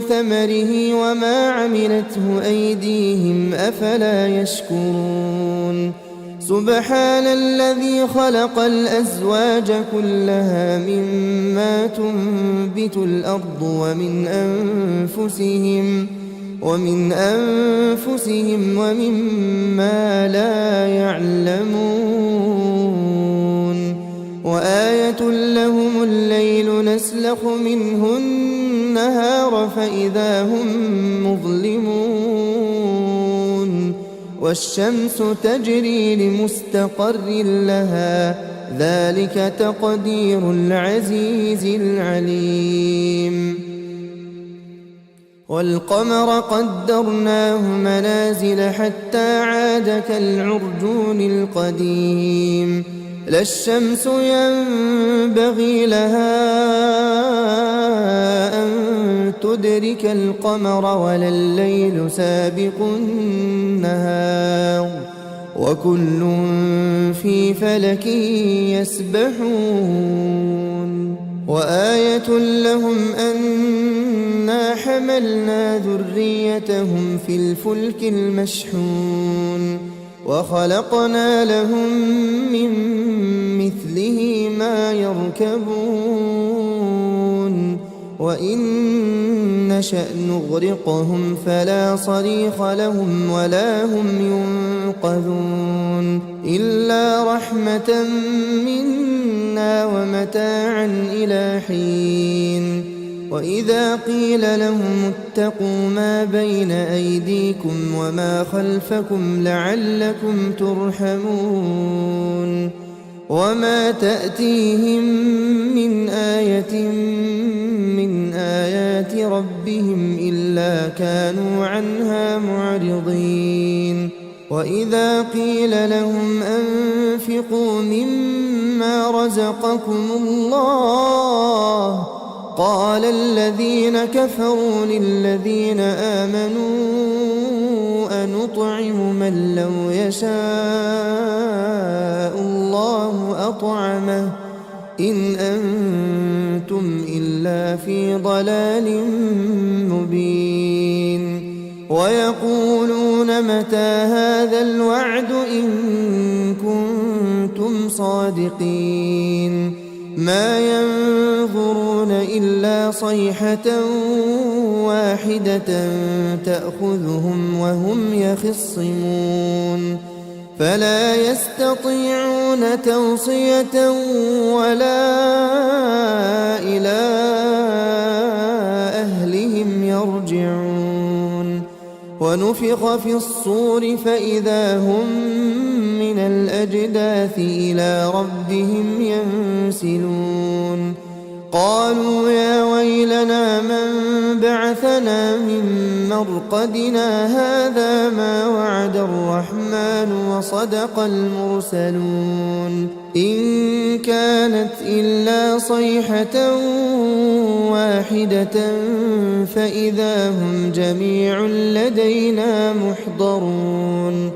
ثمره وما عملته أيديهم أفلا يشكرون سبحان الذي خلق الأزواج كلها مما تنبت الأرض ومن أنفسهم ومما لا يعلمون وآية لهم الليل نسلخ منه النهار فإذا هم مظلمون والشمس تجري لمستقر لها ذلك تقدير العزيز العليم والقمر قدرناه منازل حتى عاد كالعرجون القديم لا الشمس ينبغي لها أن تدرك القمر ولا الليل سابق النهار وكل في فلك يسبحون وآية لهم أنا حملنا ذريتهم في الفلك المشحون وخلقنا لهم من مثله ما يركبون وإن نشأ نغرقهم فلا صريخ لهم ولا هم ينقذون إلا رحمة منا ومتاعا إلى حين وإذا قيل لهم اتقوا ما بين أيديكم وما خلفكم لعلكم ترحمون وما تأتيهم من آية من آيات ربهم إلا كانوا عنها معرضين وإذا قيل لهم أنفقوا مما رزقكم الله قال الذين كفروا للذين آمنوا أنطعم من لو يشاء الله أطعمه إن أنتم إلا في ضلال مبين ويقولون متى هذا الوعد إن كنتم صادقين ما ينظرون إلا صيحة واحدة تأخذهم وهم يخصمون فلا يستطيعون توصية ولا إلى أهلهم يرجعون ونفخ في الصور فإذا هم من الأجداث إلى ربهم ينسلون قالوا يا ويلنا من بعثنا من مرقدنا هذا ما وعد الرحمن وصدق المرسلون إن كانت إلا صيحة واحدة فإذا هم جميع لدينا محضرون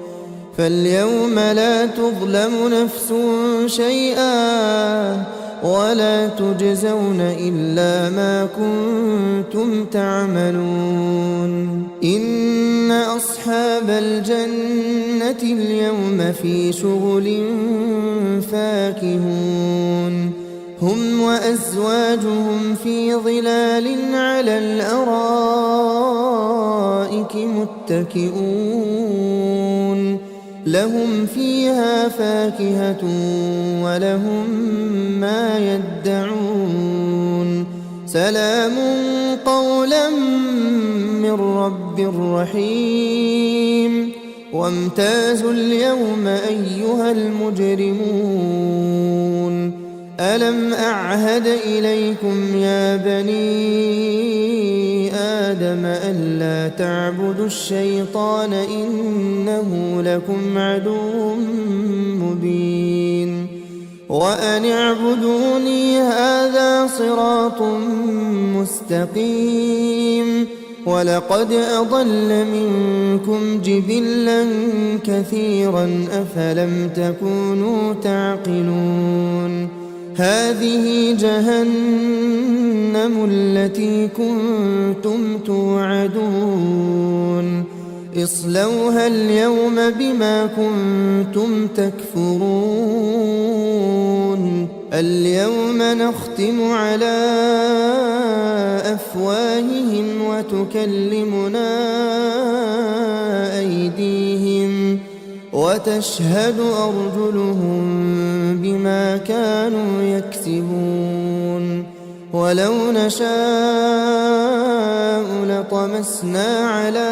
فاليوم لا تظلم نفس شيئا ولا تجزون إلا ما كنتم تعملون إن أصحاب الجنة اليوم في شغل فاكهون هم وأزواجهم في ظلال على الأرائك متكئون لهم فيها فاكهة ولهم ما يدعون سلام قولا من رب رحيم وامتازوا اليوم أيها المجرمون ألم أعهد إليكم يا بني آدم ألا تعبدوا الشيطان إنه لكم عدو مبين وأن اعبدوني هذا صراط مستقيم ولقد أضل منكم جبلا كثيرا أفلم تكونوا تعقلون هذه جهنم التي كنتم توعدون اصلوها اليوم بما كنتم تكفرون اليوم نختم على أفواههم وتكلمنا أيديهم وتشهد أرجلهم بما كانوا يكسبون ولو نشاء لطمسنا على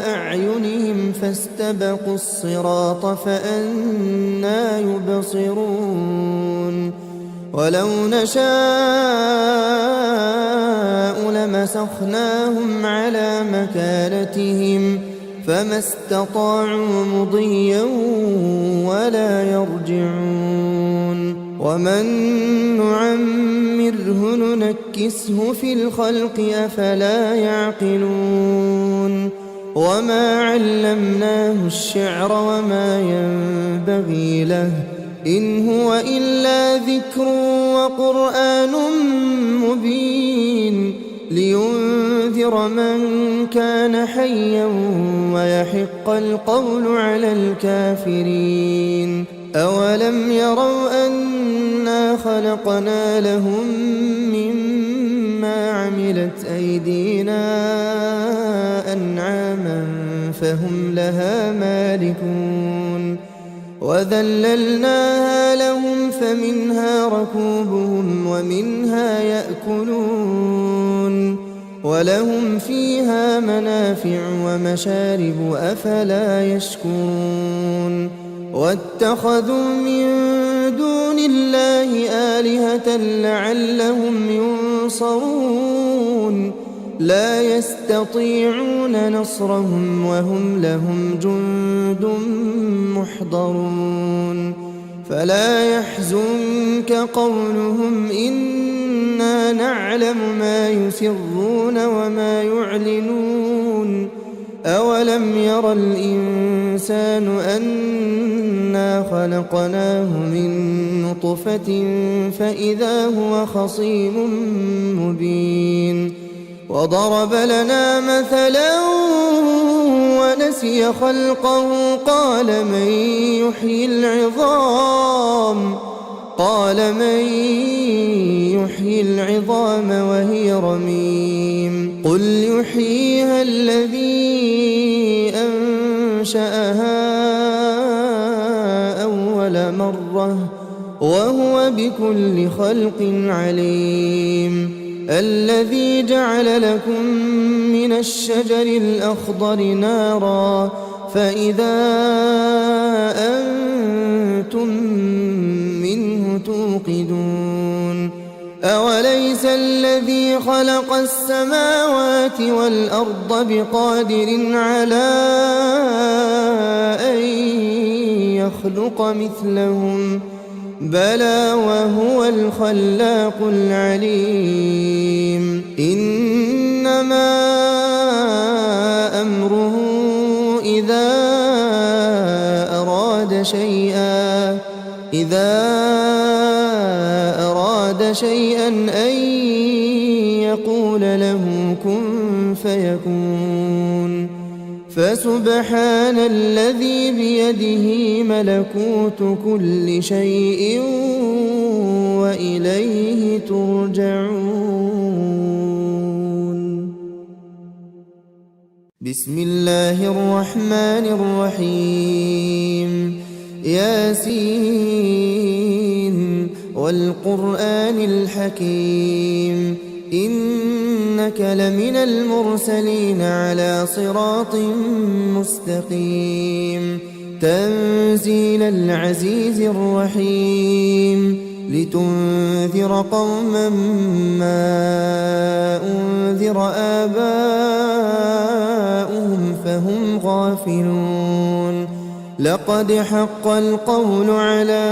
أعينهم فاستبقوا الصراط فأنى يبصرون ولو نشاء لمسخناهم على مكانتهم فما استطاعوا مضيا ولا يرجعون ومن نعمره ننكسه في الخلق أفلا يعقلون وما علمناه الشعر وما ينبغي له إن هو إلا ذكر وقرآن مبين لينذر من كان حيا ويحق القول على الكافرين أولم يروا أنا خلقنا لهم مما عملت أيدينا أنعاما فهم لها مالكون وذللناها لهم فمنها ركوبهم ومنها يأكلون ولهم فيها منافع ومشارب أفلا يشكرون واتخذوا من دون الله آلهة لعلهم ينصرون لا يستطيعون نصرهم وهم لهم جند محضرون فلا يحزنك قولهم إنا نعلم ما يسرون وما يعلنون أولم ير الإنسان أنا خلقناه من نطفة فإذا هو خصيم مبين وضرب لنا مثلا ونسي خلقه قال من يحيي العظام وهي رميم قل يحييها الذي أنشأها أول مرة وهو بكل خلق عليم الذي جعل لكم من الشجر الأخضر نارا فإذا أنتم منه توقدون أوليس الذي خلق السماوات والأرض بقادر على أن يخلق مثلهم بلى وهو الخلاق العليم إنما أمره إذا أراد شيئا أن يقول له كن فيكون فسبحان الذي بيده ملكوت كل شيء وإليه ترجعون. بسم الله الرحمن الرحيم ياسين والقرآن الحكيم إنك لمن المرسلين على صراط مستقيم تنزيل العزيز الرحيم لتنذر قوما ما أنذر آباؤهم فهم غافلون لقد حق القول على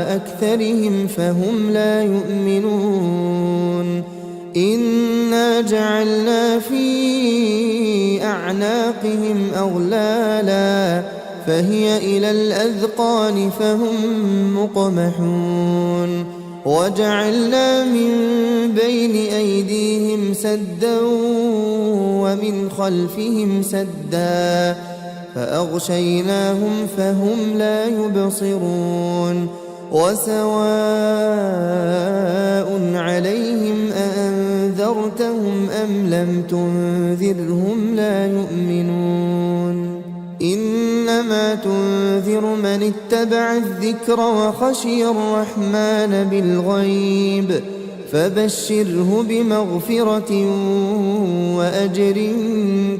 أكثرهم فهم لا يؤمنون إنا جعلنا في أعناقهم أغلالا فهي إلى الأذقان فهم مقمحون وجعلنا من بين أيديهم سدا ومن خلفهم سدا فأغشيناهم فهم لا يبصرون وسواء عليهم أأنذرتهم أم لم تنذرهم لا يؤمنون إنما تنذر من اتبع الذكر وخشي الرحمن بالغيب فبشره بمغفرة وأجر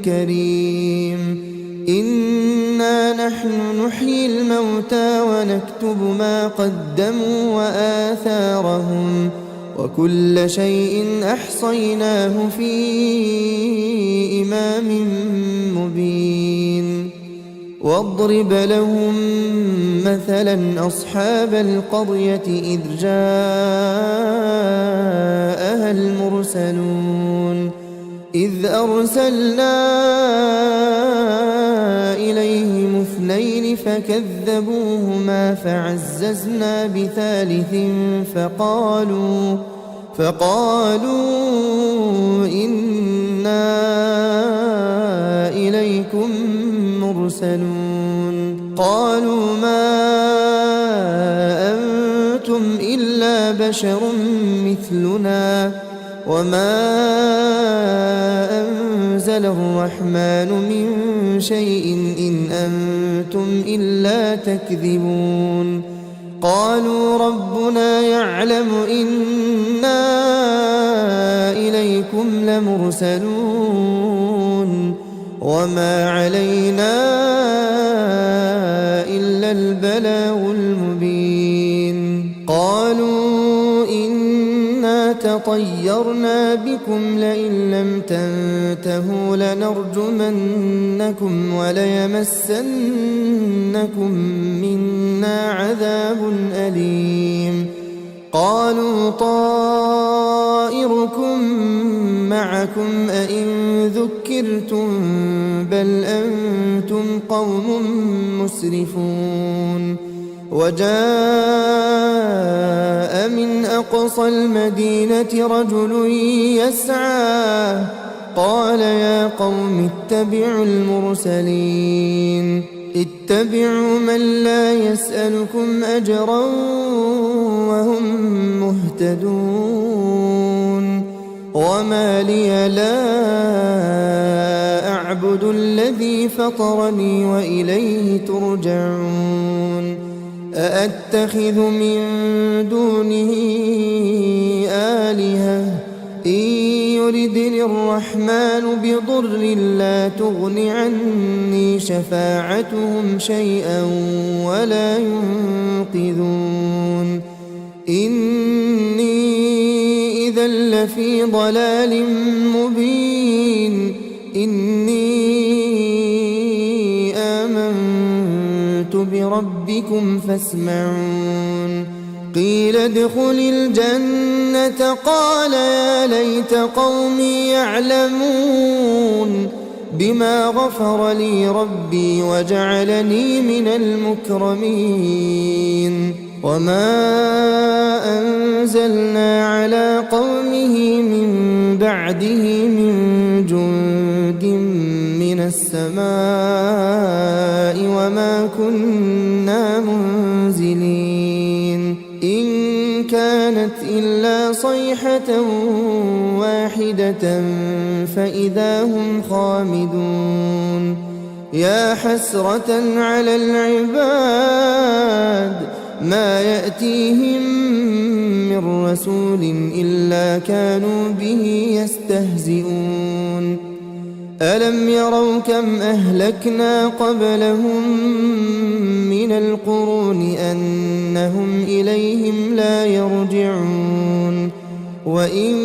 كريم إنا نحن نحيي الموتى ونكتب ما قدموا وآثارهم وكل شيء أحصيناه في إمام مبين واضرب لهم مثلا أصحاب القرية إذ جاءها المرسلون إذ أرسلنا إليهم اثنين فكذبوهما فعززنا بثالث فقالوا إنا إليكم مرسلون قالوا ما أنتم إلا بشر مثلنا وما أنزل الرحمن من شيء إن أنتم إلا تكذبون قالوا ربنا يعلم إنا إليكم لمرسلون وما علينا إلا البلاغ المبين قالوا إنا تطيرنا بكم لئن لم تنتهوا لنرجمنكم وليمسنكم منا عذاب أليم قالوا طائركم معكم أئن ذكرتم بل أنتم قوم مسرفون وجاء من أقصى المدينة رجل يسعى قال يا قوم اتبعوا المرسلين اتبعوا من لا يسألكم أجرا وهم مهتدون وما لي لا أعبد الذي فطرني وإليه ترجعون أأتخذ من دونه آلهة إن يردني الرحمن بضر لا تغن عني شفاعتهم شيئا ولا ينقذون إني إذا لفي ضلال مبين إني آمنت بربكم فاسمعون قيل ادخل الجنة قال يا ليت قومي يعلمون بما غفر لي ربي وجعلني من المكرمين وما أنزلنا على قومه من بعده من جند من السماء وما كنا منزلين إن كانت إلا صيحة واحدة فإذا هم خامدون يا حسرة على العباد ما يأتيهم من رسول إلا كانوا به يستهزئون ألم يروا كم أهلكنا قبلهم من القرون أنهم إليهم لا يرجعون وإن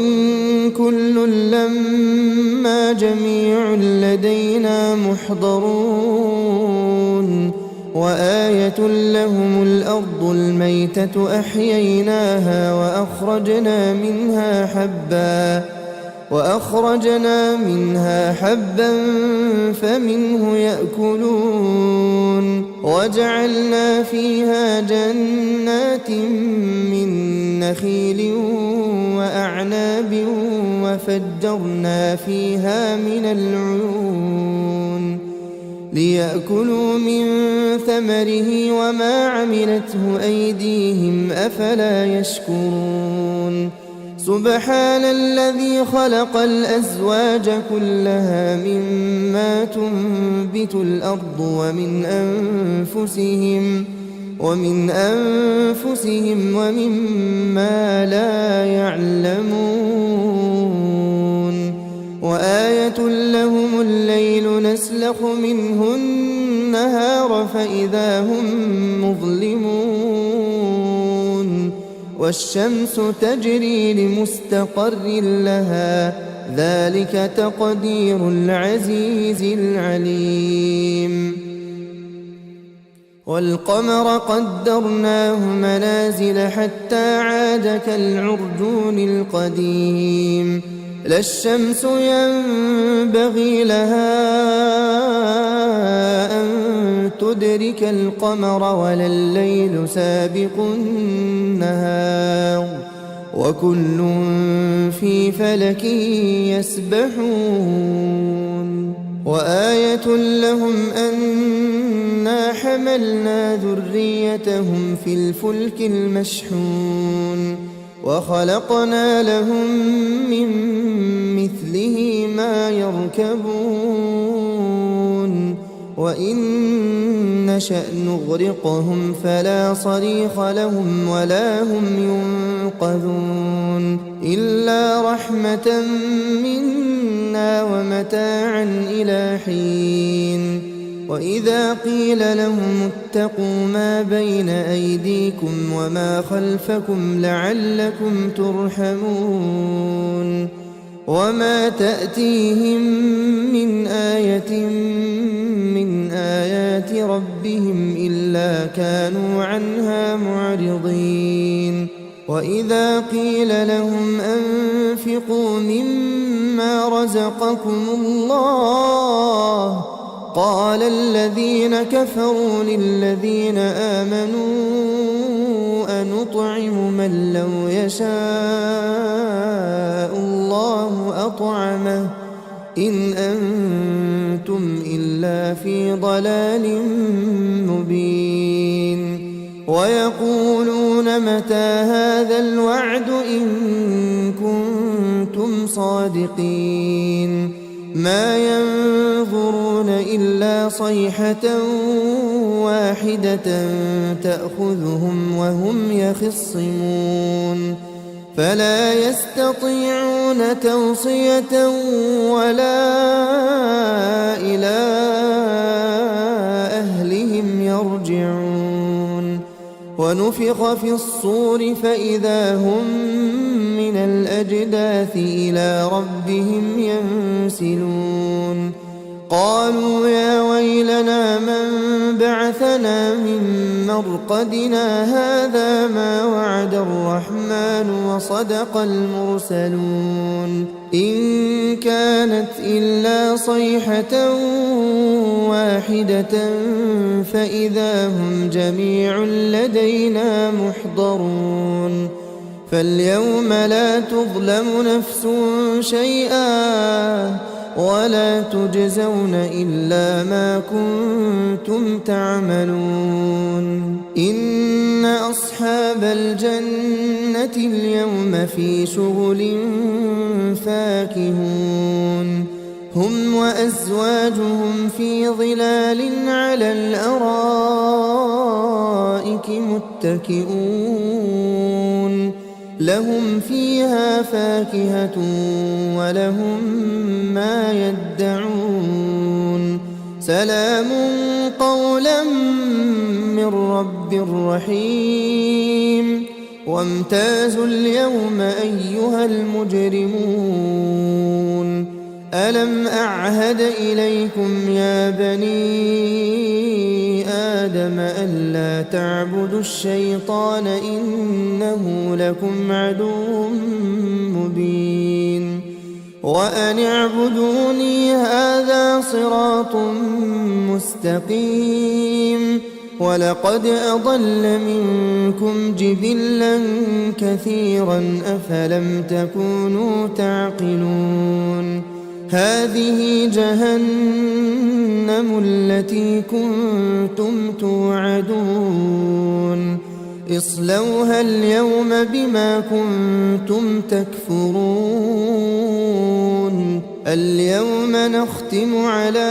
كل لما جميع لدينا محضرون وآية لهم الأرض الميتة أحييناها وأخرجنا منها حبا فمنه يأكلون وجعلنا فيها جنات من نخيل وأعناب وفجرنا فيها من العيون ليأكلوا من ثمره وما عملته أيديهم أفلا يشكرون سبحان الذي خلق الأزواج كلها مما تنبت الأرض ومن أنفسهم ومما لا يعلمون وآية لهم الليل نسلخ منه النهار فإذا هم مظلمون والشمس تجري لمستقر لها ذلك تقدير العزيز العليم والقمر قدرناه منازل حتى عاد كالعرجون القديم لا الشمس ينبغي لها أن تدرك القمر ولا الليل سابق النهار وكل في فلك يسبحون وآية لهم أنا حملنا ذريتهم في الفلك المشحون وخلقنا لهم من مثله ما يركبون وإن نشأ نغرقهم فلا صريخ لهم ولا هم ينقذون إلا رحمة منا ومتاعا إلى حين وإذا قيل لهم اتقوا ما بين أيديكم وما خلفكم لعلكم ترحمون وما تأتيهم من آية من آيات ربهم إلا كانوا عنها معرضين وإذا قيل لهم أنفقوا مما رزقكم الله قال الذين كفروا للذين آمنوا أنطعم من لو يشاء الله أطعمه إن أنتم إلا في ضلال مبين ويقولون متى هذا الوعد إن كنتم صادقين ما ينظرون إلا صيحة واحدة تأخذهم وهم يخصمون فلا يستطيعون توصية ولا إلى أهلهم يرجعون ونفخ في الصور فإذا هم من الأجداث إلى ربهم ينسلون قالوا يا ويلنا من بعثنا من مرقدنا هذا ما وعد الرحمن وصدق المرسلون إن كانت إلا صيحة واحدة فإذا هم جميع لدينا محضرون فاليوم لا تظلم نفس شيئا ولا تجزون إلا ما كنتم تعملون إن أصحاب الجنة اليوم في شغل فاكهون هم وأزواجهم في ظلال على الأرائك متكئون لهم فيها فاكهة ولهم ما يدعون سلام قولا من رب رحيم وامتازوا اليوم أيها المجرمون ألم أعهد إليكم يا بني آدم ألا تعبدوا الشيطان إنه لكم عدو مبين وأن اعبدوني هذا صراط مستقيم ولقد أضل منكم جبلا كثيرا أفلم تكونوا تعقلون هذه جهنم التي كنتم توعدون اصلوها اليوم بما كنتم تكفرون اليوم نختم على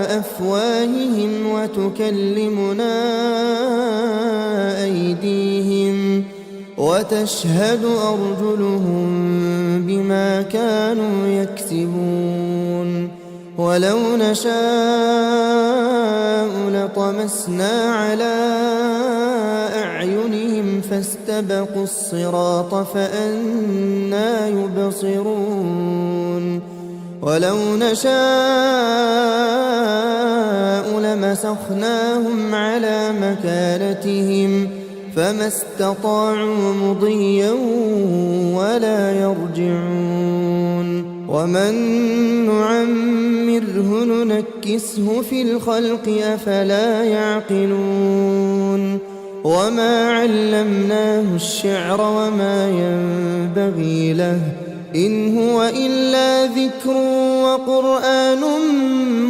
أفواههم وتكلمنا أيديهم وتشهد أرجلهم بما كانوا يكسبون ولو نشاء لطمسنا على أعينهم فاستبقوا الصراط فأنى يبصرون ولو نشاء لمسخناهم على مكانتهم فما استطاعوا مضيا ولا يرجعون ومن نعمره ننكسه في الخلق أفلا يعقلون وما علمناه الشعر وما ينبغي له إن هو إلا ذكر وقرآن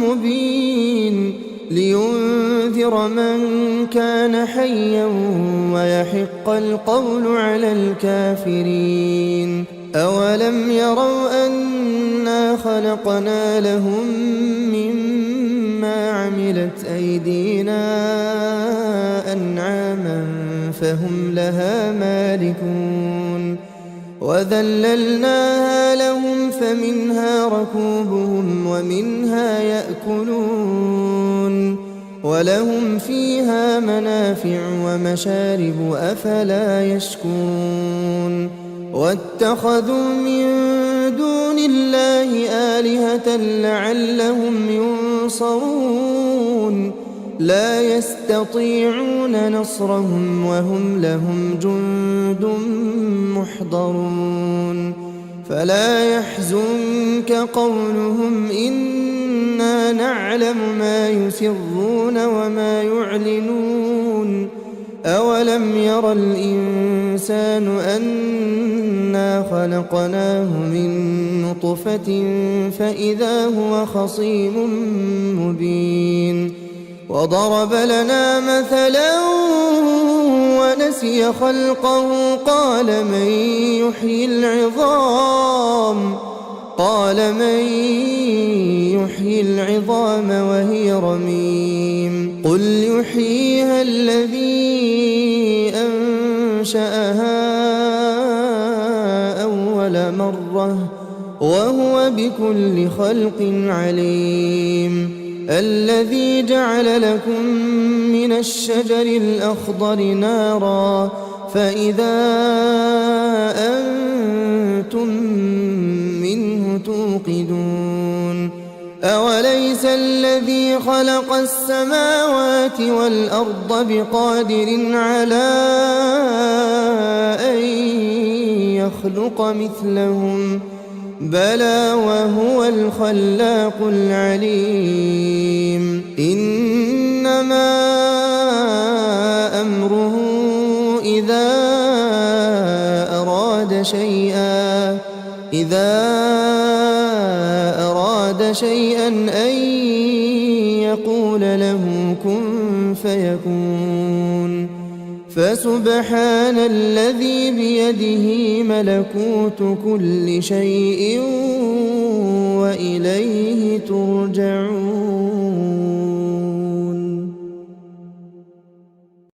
مبين لينذر من كان حيا ويحق القول على الكافرين أولم يروا أنا خلقنا لهم مما عملت أيدينا أنعاما فهم لها مالكون وذللناها لهم فمنها ركوبهم ومنها يأكلون ولهم فيها منافع ومشارب أفلا يشكرون واتخذوا من دون الله آلهة لعلهم ينصرون لا يستطيعون نصرهم وهم لهم جند محضرون فلا يحزنك قولهم إنا نعلم ما يسرون وما يعلنون أولم ير الإنسان أنا خلقناه من نطفة فإذا هو خصيم مبين وضرب لنا مثلا ونسي خلقه قال من يحيي العظام وهي رميم قل يحييها الذي أنشأها أول مرة وهو بكل خلق عليم الذي جعل لكم من الشجر الأخضر نارا فإذا أنتم منه توقدون أوليس الذي خلق السماوات والأرض بقادر على أن يخلق مثلهم بلى وهو الخلاق العليم إنما أمره إذا أراد شيئا أن يقول له كن فيكون فسبحان الذي بيده ملكوت كل شيء وإليه ترجعون.